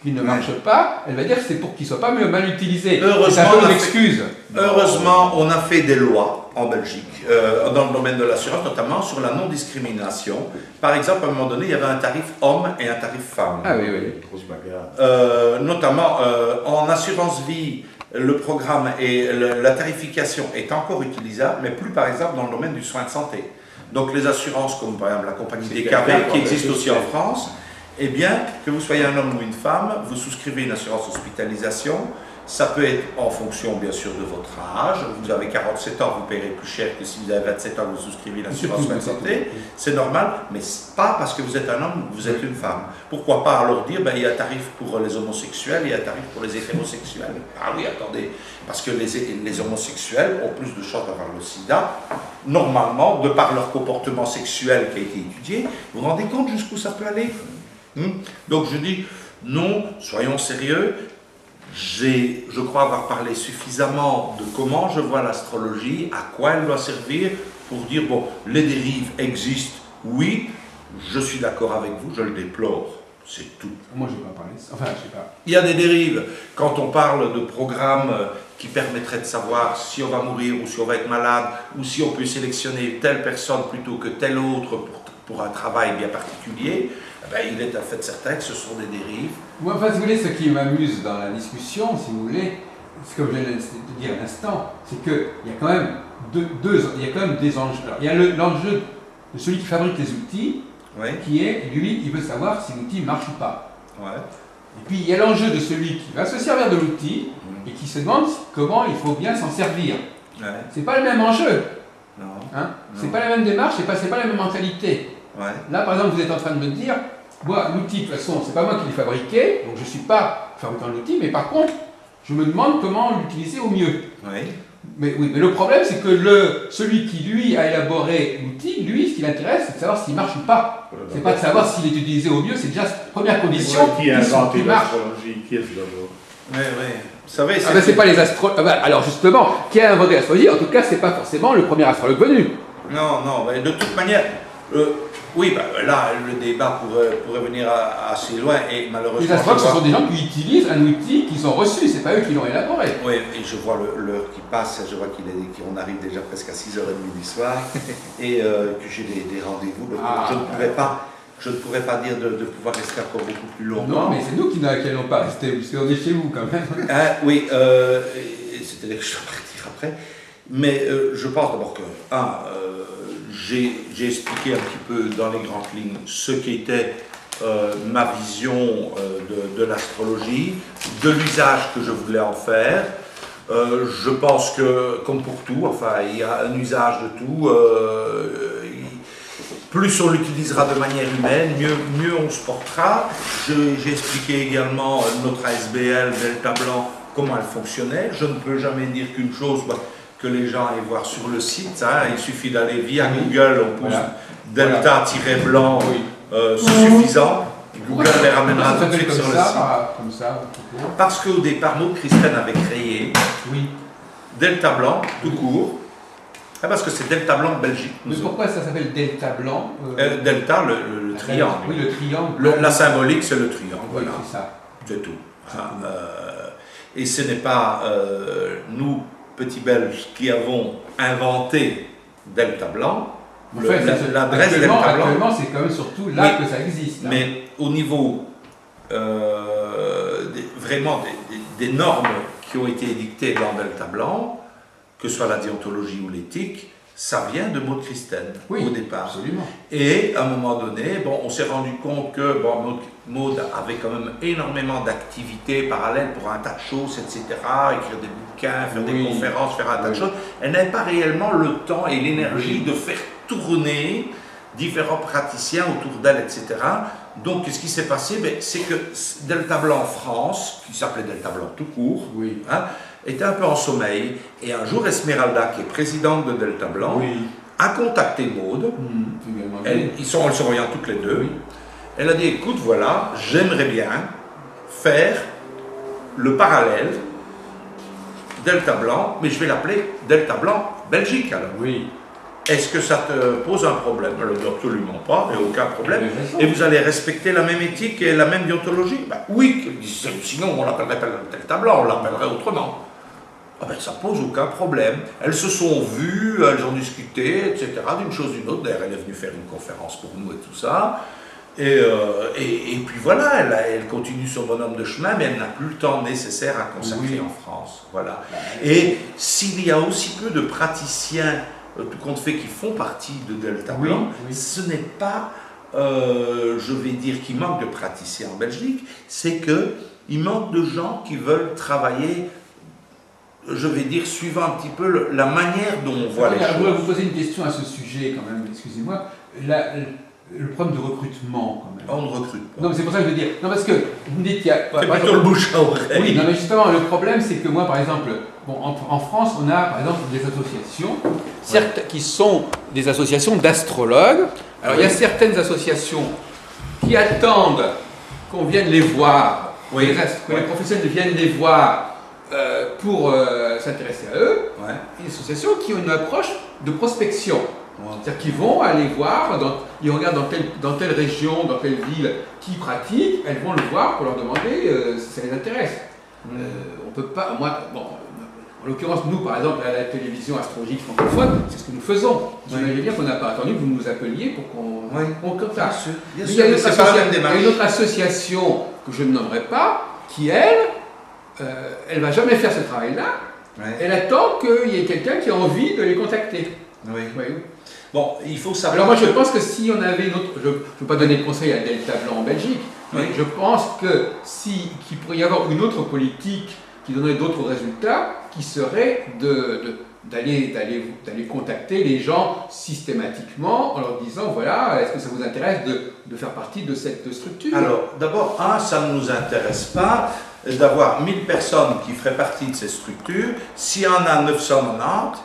[SPEAKER 1] qui ne marche pas, elle va dire que c'est pour qu'il ne soit pas mal utilisé.
[SPEAKER 2] Heureusement,
[SPEAKER 1] c'est un peu une excuse.
[SPEAKER 2] Heureusement, on a fait des lois en Belgique, dans le domaine de l'assurance, notamment sur la non-discrimination. Par exemple, à un moment donné, il y avait un tarif homme et un tarif femme.
[SPEAKER 1] Ah oui, oui.
[SPEAKER 3] Grosse bagarre.
[SPEAKER 2] Notamment en assurance vie, le programme et la tarification est encore utilisable, mais plus par exemple dans le domaine du soin de santé. Donc les assurances comme par exemple la compagnie DKV qui existe aussi en France, eh bien que vous soyez un homme ou une femme, vous souscrivez une assurance hospitalisation. Ça peut être en fonction bien sûr de votre âge. Vous avez 47 ans, vous paierez plus cher que si vous avez 27 ans, vous souscrivez une assurance soin de santé. C'est normal, mais pas parce que vous êtes un homme ou vous êtes une femme. Pourquoi pas alors dire, il y a un tarif pour les homosexuels et il y a un tarif pour les hétérosexuels. Ah oui, attendez, parce que les homosexuels ont plus de chances d'avoir le sida. Normalement, de par leur comportement sexuel qui a été étudié, vous vous rendez compte jusqu'où ça peut aller? Donc je dis, non, soyons sérieux. Je crois avoir parlé suffisamment de comment je vois l'astrologie, à quoi elle doit servir, pour dire, bon, les dérives existent, oui, je suis d'accord avec vous, je le déplore, c'est tout.
[SPEAKER 1] Moi, je n'ai pas parlé, enfin, je sais pas.
[SPEAKER 2] Il y a des dérives. Quand on parle de programmes qui permettraient de savoir si on va mourir ou si on va être malade, ou si on peut sélectionner telle personne plutôt que telle autre pour un travail bien particulier, il est à fait certain que ce sont des dérives.
[SPEAKER 1] Moi, enfin, si vous voulez, ce qui m'amuse dans la discussion, si vous voulez, c'est comme je viens de dire à l'instant, c'est qu'il y a quand même il y a quand même des enjeux. Alors, il y a l'enjeu de celui qui fabrique les outils, qui est, lui, il veut savoir si l'outil marche ou pas. Et puis, il y a l'enjeu de celui qui va se servir de l'outil et qui se demande comment il faut bien s'en servir. C'est pas le même enjeu. C'est pas la même démarche, c'est pas la même mentalité. Là, par exemple, vous êtes en train de me dire, moi, l'outil, de toute façon, c'est pas moi qui l'ai fabriqué, donc je ne suis pas fabricant de l'outil, mais par contre, je me demande comment l'utiliser au mieux. Mais le problème, c'est que celui qui, lui, a élaboré l'outil, lui, ce qui l'intéresse, c'est de savoir s'il marche ou pas. C'est pas de savoir s'il est utilisé au mieux, c'est déjà la première condition.
[SPEAKER 3] Qui a inventé l'astrologie? Qui est d'abord?
[SPEAKER 2] Vous savez,
[SPEAKER 1] c'est pas les astrologues. Alors justement, qui a inventé l'astrologie? En tout cas, c'est pas forcément le premier astrologue venu.
[SPEAKER 2] Non, de toute manière. Oui, là, le débat pourrait venir assez loin et malheureusement...
[SPEAKER 1] Les astrologues, ce sont des gens qui utilisent un outil qu'ils ont reçu, c'est pas eux qui l'ont élaboré.
[SPEAKER 2] Oui, et je vois l'heure qui passe, je vois qu'on arrive déjà presque à 6h30 du soir et que j'ai des rendez-vous, donc je ne pourrais pas dire de pouvoir rester encore beaucoup plus longtemps.
[SPEAKER 1] Non, mais c'est nous qui n'allons pas rester, puisqu'on est chez vous quand même.
[SPEAKER 2] Oui, c'est-à-dire que je dois partir après, mais je pense d'abord que, j'ai expliqué un petit peu dans les grandes lignes ce qu'était ma vision de l'astrologie, de l'usage que je voulais en faire. Je pense que, comme pour tout, il y a un usage de tout. Plus on l'utilisera de manière humaine, mieux on se portera. J'ai expliqué également notre ASBL, Delta Blanc, comment elle fonctionnait. Je ne peux jamais dire qu'une chose... que les gens aillent voir sur le site, il suffit d'aller via Google, on pose delta-blanc, c'est suffisant. Google les ramènera tout de suite sur le site. Parce qu'au départ, Maud Christine avait créé Delta Blanc, tout court, parce que c'est Delta Blanc Belgique.
[SPEAKER 1] Mais pourquoi ça s'appelle Delta Blanc
[SPEAKER 2] Delta, le triangle.
[SPEAKER 1] Oui, le triangle.
[SPEAKER 2] La symbolique, c'est le triangle.
[SPEAKER 1] Oui, c'est ça.
[SPEAKER 2] C'est tout. Et ce n'est pas nous, petits Belges, qui avons inventé Delta Blanc. L'adresse Delta Blanc.
[SPEAKER 1] Actuellement, c'est quand même surtout là que ça existe.
[SPEAKER 2] Mais au niveau vraiment des normes qui ont été édictées dans Delta Blanc, que ce soit la déontologie ou l'éthique, ça vient de Maud Christine au départ.
[SPEAKER 1] Absolument.
[SPEAKER 2] Et à un moment donné, on s'est rendu compte que Maud avait quand même énormément d'activités parallèles pour un tas de choses, etc. Écrire des bouquins, faire des conférences, faire un tas de choses. Elle n'avait pas réellement le temps et l'énergie de faire tourner différents praticiens autour d'elle, etc. Donc, ce qui s'est passé, c'est que Delta Blanc France, qui s'appelait Delta Blanc tout court, était un peu en sommeil. Et un jour, Esmeralda, qui est présidente de Delta Blanc, a contacté Maud. Elles se voyant toutes les deux. Elle a dit, écoute, voilà, j'aimerais bien faire le parallèle Delta Blanc, mais je vais l'appeler Delta Blanc Belgique alors. Est-ce que ça te pose un problème? Elle dit absolument pas, il n'y a aucun problème. Et vous allez respecter la même éthique et la même déontologie? Ben, oui, sinon on l'appellerait pas delta blanc, on l'appellerait autrement. Ah ben, ça pose aucun problème. Elles se sont vues, elles ont discuté, etc. d'une chose d'une autre. D'ailleurs, elle est venue faire une conférence pour nous et tout ça. Et puis voilà, elle continue son bonhomme de chemin, mais elle n'a plus le temps nécessaire à consacrer en France. Voilà. Et s'il y a aussi peu de praticiens, tout compte fait, qui font partie de Delta Blanc, ce n'est pas, je vais dire, qu'il manque de praticiens en Belgique, c'est qu'il manque de gens qui veulent travailler, je vais dire, suivant un petit peu la manière dont on voit les choses.
[SPEAKER 1] Je voudrais vous poser une question à ce sujet quand même, excusez-moi. Le problème de recrutement quand même.
[SPEAKER 2] On ne recrute pas.
[SPEAKER 1] Non, mais c'est pour ça que je veux dire. Non, parce que vous me dites qu'il y a.
[SPEAKER 2] C'est plutôt le bouche à oreille.
[SPEAKER 1] Oui, non, mais justement, le problème, c'est que moi, par exemple, bon, en France, on a par exemple des associations, certes, qui sont des associations d'astrologues. Alors, il y a certaines associations qui attendent qu'on vienne les voir, que les professionnels viennent les voir pour s'intéresser à eux. Et des associations qui ont une approche de prospection. C'est-à-dire qu'ils vont aller voir, ils regardent dans telle région, dans telle ville, qui pratique, elles vont le voir pour leur demander si ça les intéresse. On peut pas, en l'occurrence, nous par exemple, à la télévision astrologique francophone, c'est ce que nous faisons. J'imagine bien qu'on n'a pas attendu que vous nous appeliez pour qu'on contacte.
[SPEAKER 2] Bien
[SPEAKER 1] Mais
[SPEAKER 2] sûr,
[SPEAKER 1] il y a une autre association que je ne nommerai pas, qui elle va jamais faire ce travail-là. Elle attend qu'il y ait quelqu'un qui a envie de les contacter.
[SPEAKER 2] Bon, il faut savoir.
[SPEAKER 1] Alors moi je pense que si on avait une autre, je ne veux pas donner de conseil à Delta Blanc en Belgique, mais je pense qu'il pourrait y avoir une autre politique qui donnerait d'autres résultats, qui serait d'aller contacter les gens systématiquement en leur disant voilà, est-ce que ça vous intéresse de faire partie de cette structure?
[SPEAKER 2] Alors d'abord, ça ne nous intéresse pas d'avoir 1000 personnes qui feraient partie de ces structures. S'il y en a 990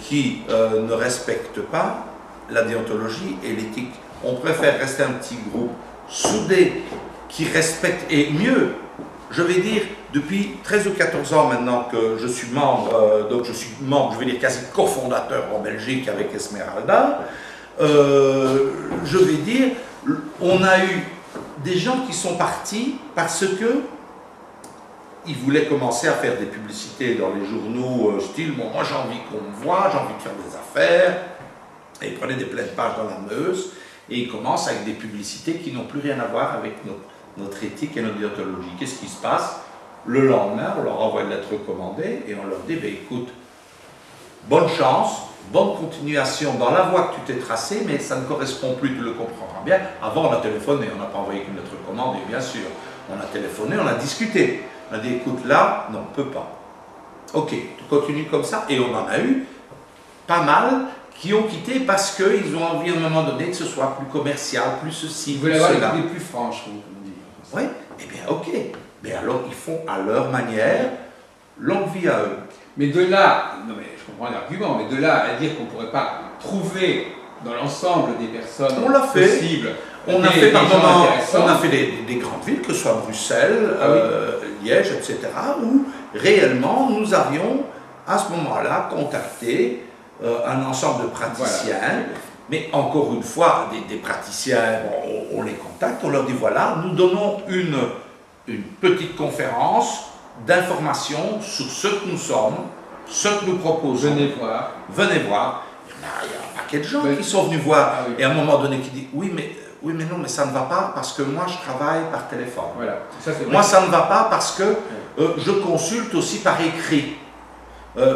[SPEAKER 2] qui ne respectent pas la déontologie et l'éthique. On préfère rester un petit groupe soudé qui respecte, et mieux, je vais dire, depuis 13 ou 14 ans maintenant que je suis membre, donc je suis membre, je vais dire quasi cofondateur en Belgique avec Esmeralda, je vais dire, on a eu des gens qui sont partis parce que ils voulaient commencer à faire des publicités dans les journaux, style, bon, moi j'ai envie qu'on me voie, j'ai envie de faire des affaires, et ils prenaient des pleines pages dans la Meuse, et ils commencent avec des publicités qui n'ont plus rien à voir avec notre éthique et notre déontologie. Qu'est-ce qui se passe? Le lendemain, on leur envoie une lettre recommandée, et on leur dit, écoute, bonne chance, bonne continuation dans la voie que tu t'es tracée, mais ça ne correspond plus, tu le comprendras bien. Avant, on a téléphoné, on n'a pas envoyé qu'une lettre recommandée, bien sûr. On a téléphoné, on a discuté. On a dit, écoute, là, non, on ne peut pas. Ok, tu continues comme ça. Et on en a eu pas mal qui ont quitté parce qu'ils ont envie à un moment donné que ce soit plus commercial, plus ceci,
[SPEAKER 1] plus cela. Vous voulez avoir les plus franches, vous me dites.
[SPEAKER 2] Oui, eh bien, ok. Mais alors, ils font à leur manière, longue vie à eux.
[SPEAKER 1] Mais de là, non mais je comprends l'argument, mais de là à dire qu'on ne pourrait pas trouver dans l'ensemble des personnes possibles.
[SPEAKER 2] On a fait par moment, on a fait des grandes villes, que ce soit Bruxelles, Liège, etc., où réellement nous avions à ce moment-là contacté un ensemble de praticiens, mais encore une fois, des praticiens, on les contacte, on leur dit voilà, nous donnons une petite conférence d'information sur ce que nous sommes, ce que nous proposons.
[SPEAKER 1] Venez voir.
[SPEAKER 2] Venez voir. Il y a un paquet de gens qui sont venus voir, et à un moment donné qui dit oui, mais non, mais ça ne va pas parce que moi je travaille par téléphone.
[SPEAKER 1] Voilà.
[SPEAKER 2] Moi ça ne va pas parce que je consulte aussi par écrit.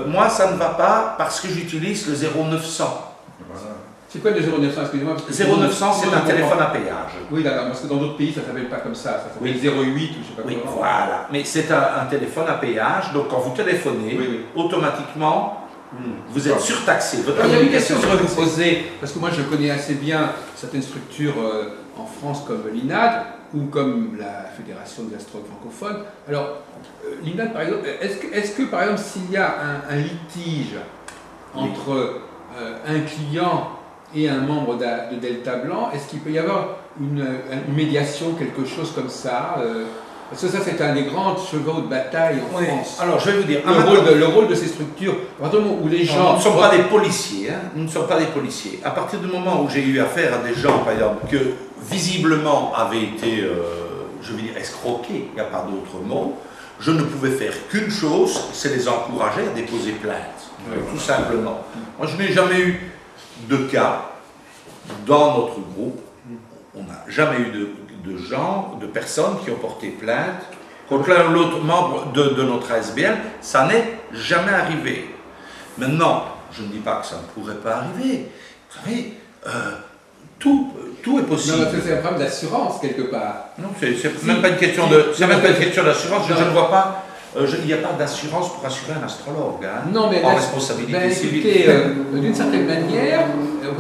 [SPEAKER 2] Moi ça ne va pas parce que j'utilise le 0900.
[SPEAKER 1] Voilà. C'est quoi le 0900? Excusez-moi.
[SPEAKER 2] 0900 c'est un téléphone à péage.
[SPEAKER 1] Oui, d'accord, parce que dans d'autres pays ça ne s'appelle pas comme ça. Ça s'appelle 08 ou je ne sais pas comment.
[SPEAKER 2] Oui, voilà. Mais c'est un téléphone à péage, donc quand vous téléphonez, automatiquement. Vous êtes surtaxé.
[SPEAKER 1] Il y a une question que je voudrais vous poser, parce que moi je connais assez bien certaines structures en France comme l'INAD ou comme la Fédération des astrologues francophones. Alors, l'INAD par exemple, est-ce que par exemple s'il y a un litige entre un client et un membre de Delta Blanc, est-ce qu'il peut y avoir une médiation, quelque chose comme ça Parce que ça, c'est un des grands chevaux de bataille en France.
[SPEAKER 2] Alors, je vais vous dire,
[SPEAKER 1] le rôle de ces structures, à partir du moment où les gens...
[SPEAKER 2] Nous ne sommes pas des policiers, hein. Nous ne sommes pas des policiers. À partir du moment où j'ai eu affaire à des gens, par exemple, que visiblement avaient été, je vais dire, escroqués, il n'y a pas d'autre mot, je ne pouvais faire qu'une chose, c'est les encourager à déposer plainte, tout simplement. Moi, je n'ai jamais eu de cas dans notre groupe, on n'a jamais eu de gens, de personnes qui ont porté plainte contre l'un ou l'autre membre de notre ASBL, ça n'est jamais arrivé. Maintenant, je ne dis pas que ça ne pourrait pas arriver. Vous savez, tout est possible.
[SPEAKER 1] Non, parce que c'est un problème d'assurance quelque part.
[SPEAKER 2] Non, c'est même pas une question d'assurance. Je ne vois pas. Il n'y a pas d'assurance pour assurer un astrologue, hein,
[SPEAKER 1] non, mais
[SPEAKER 2] en responsabilité civile.
[SPEAKER 1] D'une certaine manière,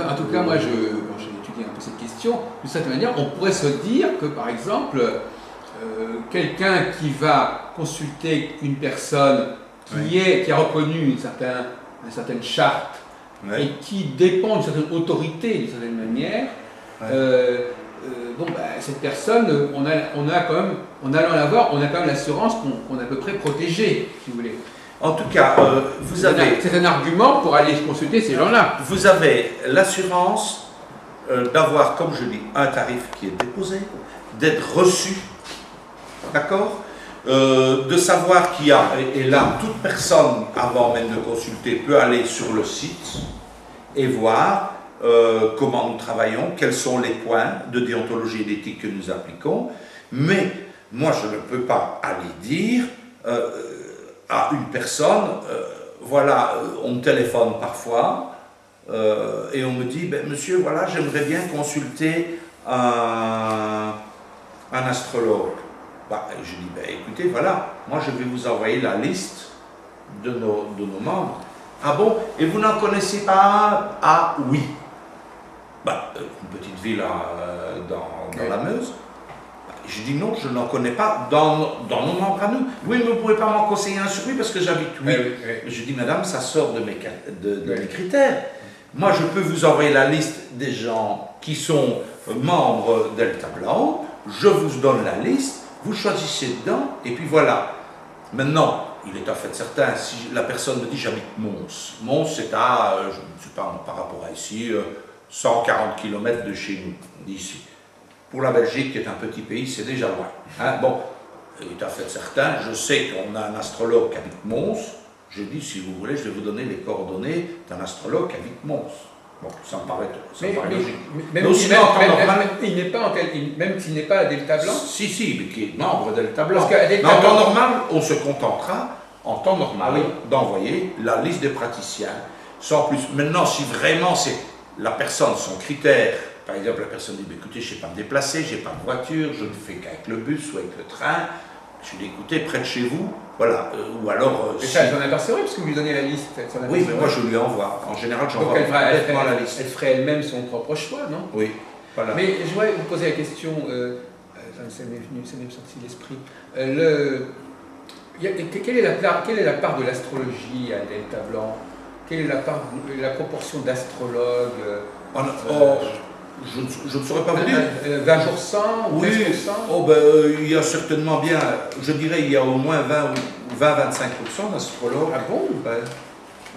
[SPEAKER 1] en tout cas, moi, j'ai étudié un peu cette question. D'une certaine manière, on pourrait se dire que, par exemple, quelqu'un qui va consulter une personne qui a reconnu une certaine charte et qui dépend d'une certaine autorité, d'une certaine manière, cette personne, on a quand même, en allant la voir, on a quand même l'assurance qu'on est à peu près protégé, si vous voulez.
[SPEAKER 2] En tout cas, vous avez...
[SPEAKER 1] C'est un argument pour aller consulter ces gens-là.
[SPEAKER 2] Vous avez l'assurance d'avoir, comme je dis, un tarif qui est déposé, d'être reçu, d'accord, de savoir qu'il y a, et là, toute personne, avant même de consulter, peut aller sur le site et voir comment nous travaillons, quels sont les points de déontologie et d'éthique que nous appliquons, mais moi je ne peux pas aller dire à une personne, voilà, on me téléphone parfois et on me dit, ben, monsieur, voilà, j'aimerais bien consulter un astrologue. Bah, je dis, ben, écoutez, voilà, moi je vais vous envoyer la liste de nos membres. Ah bon? Et vous n'en connaissez pas un? Ah oui. Bah, une petite ville dans la Meuse. Bah, je dis non, je n'en connais pas dans nos membres à nous. Oui, mais vous ne pouvez pas m'en conseiller un sur lui parce que j'habite oui. Je dis, madame, ça sort de mes critères. Moi, je peux vous envoyer la liste des gens qui sont membres Delta Blanc. Je vous donne la liste, vous choisissez dedans, et puis voilà. Maintenant, il est en fait certain, si la personne me dit j'habite Mons. Mons, c'est à, je ne sais pas par rapport à ici, 140 km de chez nous, d'ici. Pour la Belgique, qui est un petit pays, c'est déjà loin. Hein? Bon, il est en fait certain, je sais qu'on a un astrologue qui habite Mons. Je dis, si vous voulez, je vais vous donner les coordonnées d'un astrologue qui habite Mons. Bon, ça me paraît logique.
[SPEAKER 1] Même s'il n'est pas à Delta Blanc.
[SPEAKER 2] Si, mais qui est membre de Delta Blanc. Mais en temps normal, on se contentera, en temps normal, d'envoyer la liste des praticiens, sans plus. Maintenant, si vraiment c'est la personne, son critère, par exemple, la personne dit, écoutez, je ne sais pas me déplacer, je n'ai pas de voiture, je ne fais qu'avec le bus ou avec le train, je lui dis, écoutez, près de chez vous, voilà, ou alors...
[SPEAKER 1] Mais ça, elle s'en apercevrait, parce que vous lui donnez la liste.
[SPEAKER 2] Oui, mais moi je lui envoie. En général, j'envoie
[SPEAKER 1] complètement la liste. Elle ferait elle-même son propre choix, non?
[SPEAKER 2] Oui, voilà.
[SPEAKER 1] Mais je voudrais vous poser la question, ça m'est sorti de l'esprit. Quelle est la part de l'astrologie à Delta Blanc? Quelle est la proportion d'astrologues?
[SPEAKER 2] Je ne saurais pas vous dire.
[SPEAKER 1] 20% ou 15%?
[SPEAKER 2] Oui, il y a certainement bien, je dirais, il y a au moins 20-25% d'astrologues.
[SPEAKER 1] Ah bon?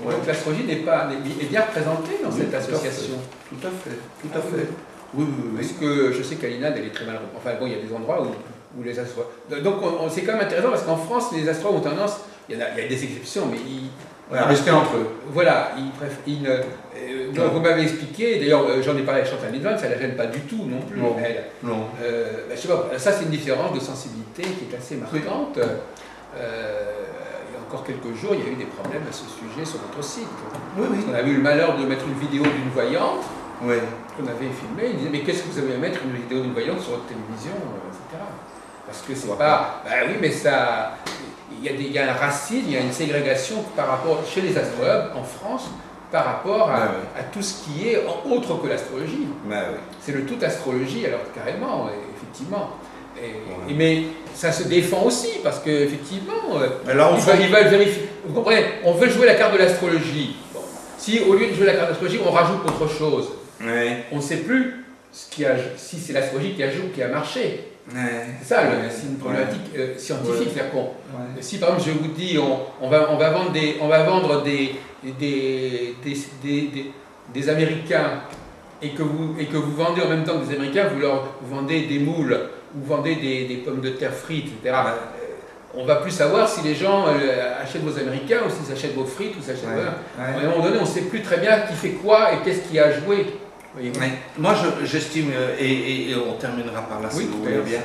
[SPEAKER 1] Donc l'astrologie est bien représentée dans cette association.
[SPEAKER 2] Tout à fait. Oui.
[SPEAKER 1] Parce que je sais qu'à l'INAD, elle est très mal. Enfin bon, il y a des endroits où les astrologues. Donc c'est quand même intéressant parce qu'en France, les astrologues ont tendance, il y a des exceptions, mais
[SPEAKER 2] rester entre eux.
[SPEAKER 1] Voilà, donc vous m'avez expliqué, d'ailleurs j'en ai parlé avec Chantal Lidvan, ça ne la gêne pas du tout non plus.
[SPEAKER 2] Non.
[SPEAKER 1] Je sais pas, ça c'est une différence de sensibilité qui est assez marquante. Il y a encore quelques jours, il y a eu des problèmes à ce sujet sur notre site.
[SPEAKER 2] Oui.
[SPEAKER 1] On a eu le malheur de mettre une vidéo d'une voyante qu'on avait filmée. Il disait, mais qu'est-ce que vous avez à mettre une vidéo d'une voyante sur votre télévision, etc. Parce que c'est pas... oui, mais ça... Il y a un racisme, il y a une ségrégation par rapport, chez les astrologues en France par rapport à tout ce qui est autre que l'astrologie. C'est le tout astrologie, alors carrément, effectivement. Mais ça se défend aussi parce qu'effectivement, ils veulent vérifier. Vous comprenez? On veut jouer la carte de l'astrologie. Bon. Si au lieu de jouer la carte de l'astrologie, on rajoute autre chose, on ne sait plus si c'est l'astrologie qui a joué ou qui a marché. C'est ça, c'est une problématique scientifique. C'est-à-dire si par exemple je vous dis on va vendre des Américains et que vous vendez en même temps que des Américains, vous vendez des moules, vous vendez des pommes de terre frites, etc. On va plus savoir si les gens achètent vos Américains ou s'ils achètent vos frites ou s'achètent. À un moment donné, on ne sait plus très bien qui fait quoi et qu'est-ce qui a joué.
[SPEAKER 2] Moi, j'estime, et on terminera par là si vous voulez bien,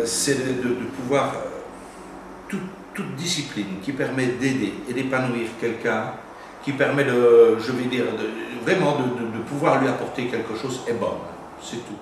[SPEAKER 2] c'est de pouvoir, toute discipline qui permet d'aider et d'épanouir quelqu'un, qui permet vraiment de pouvoir lui apporter quelque chose est bonne, c'est tout.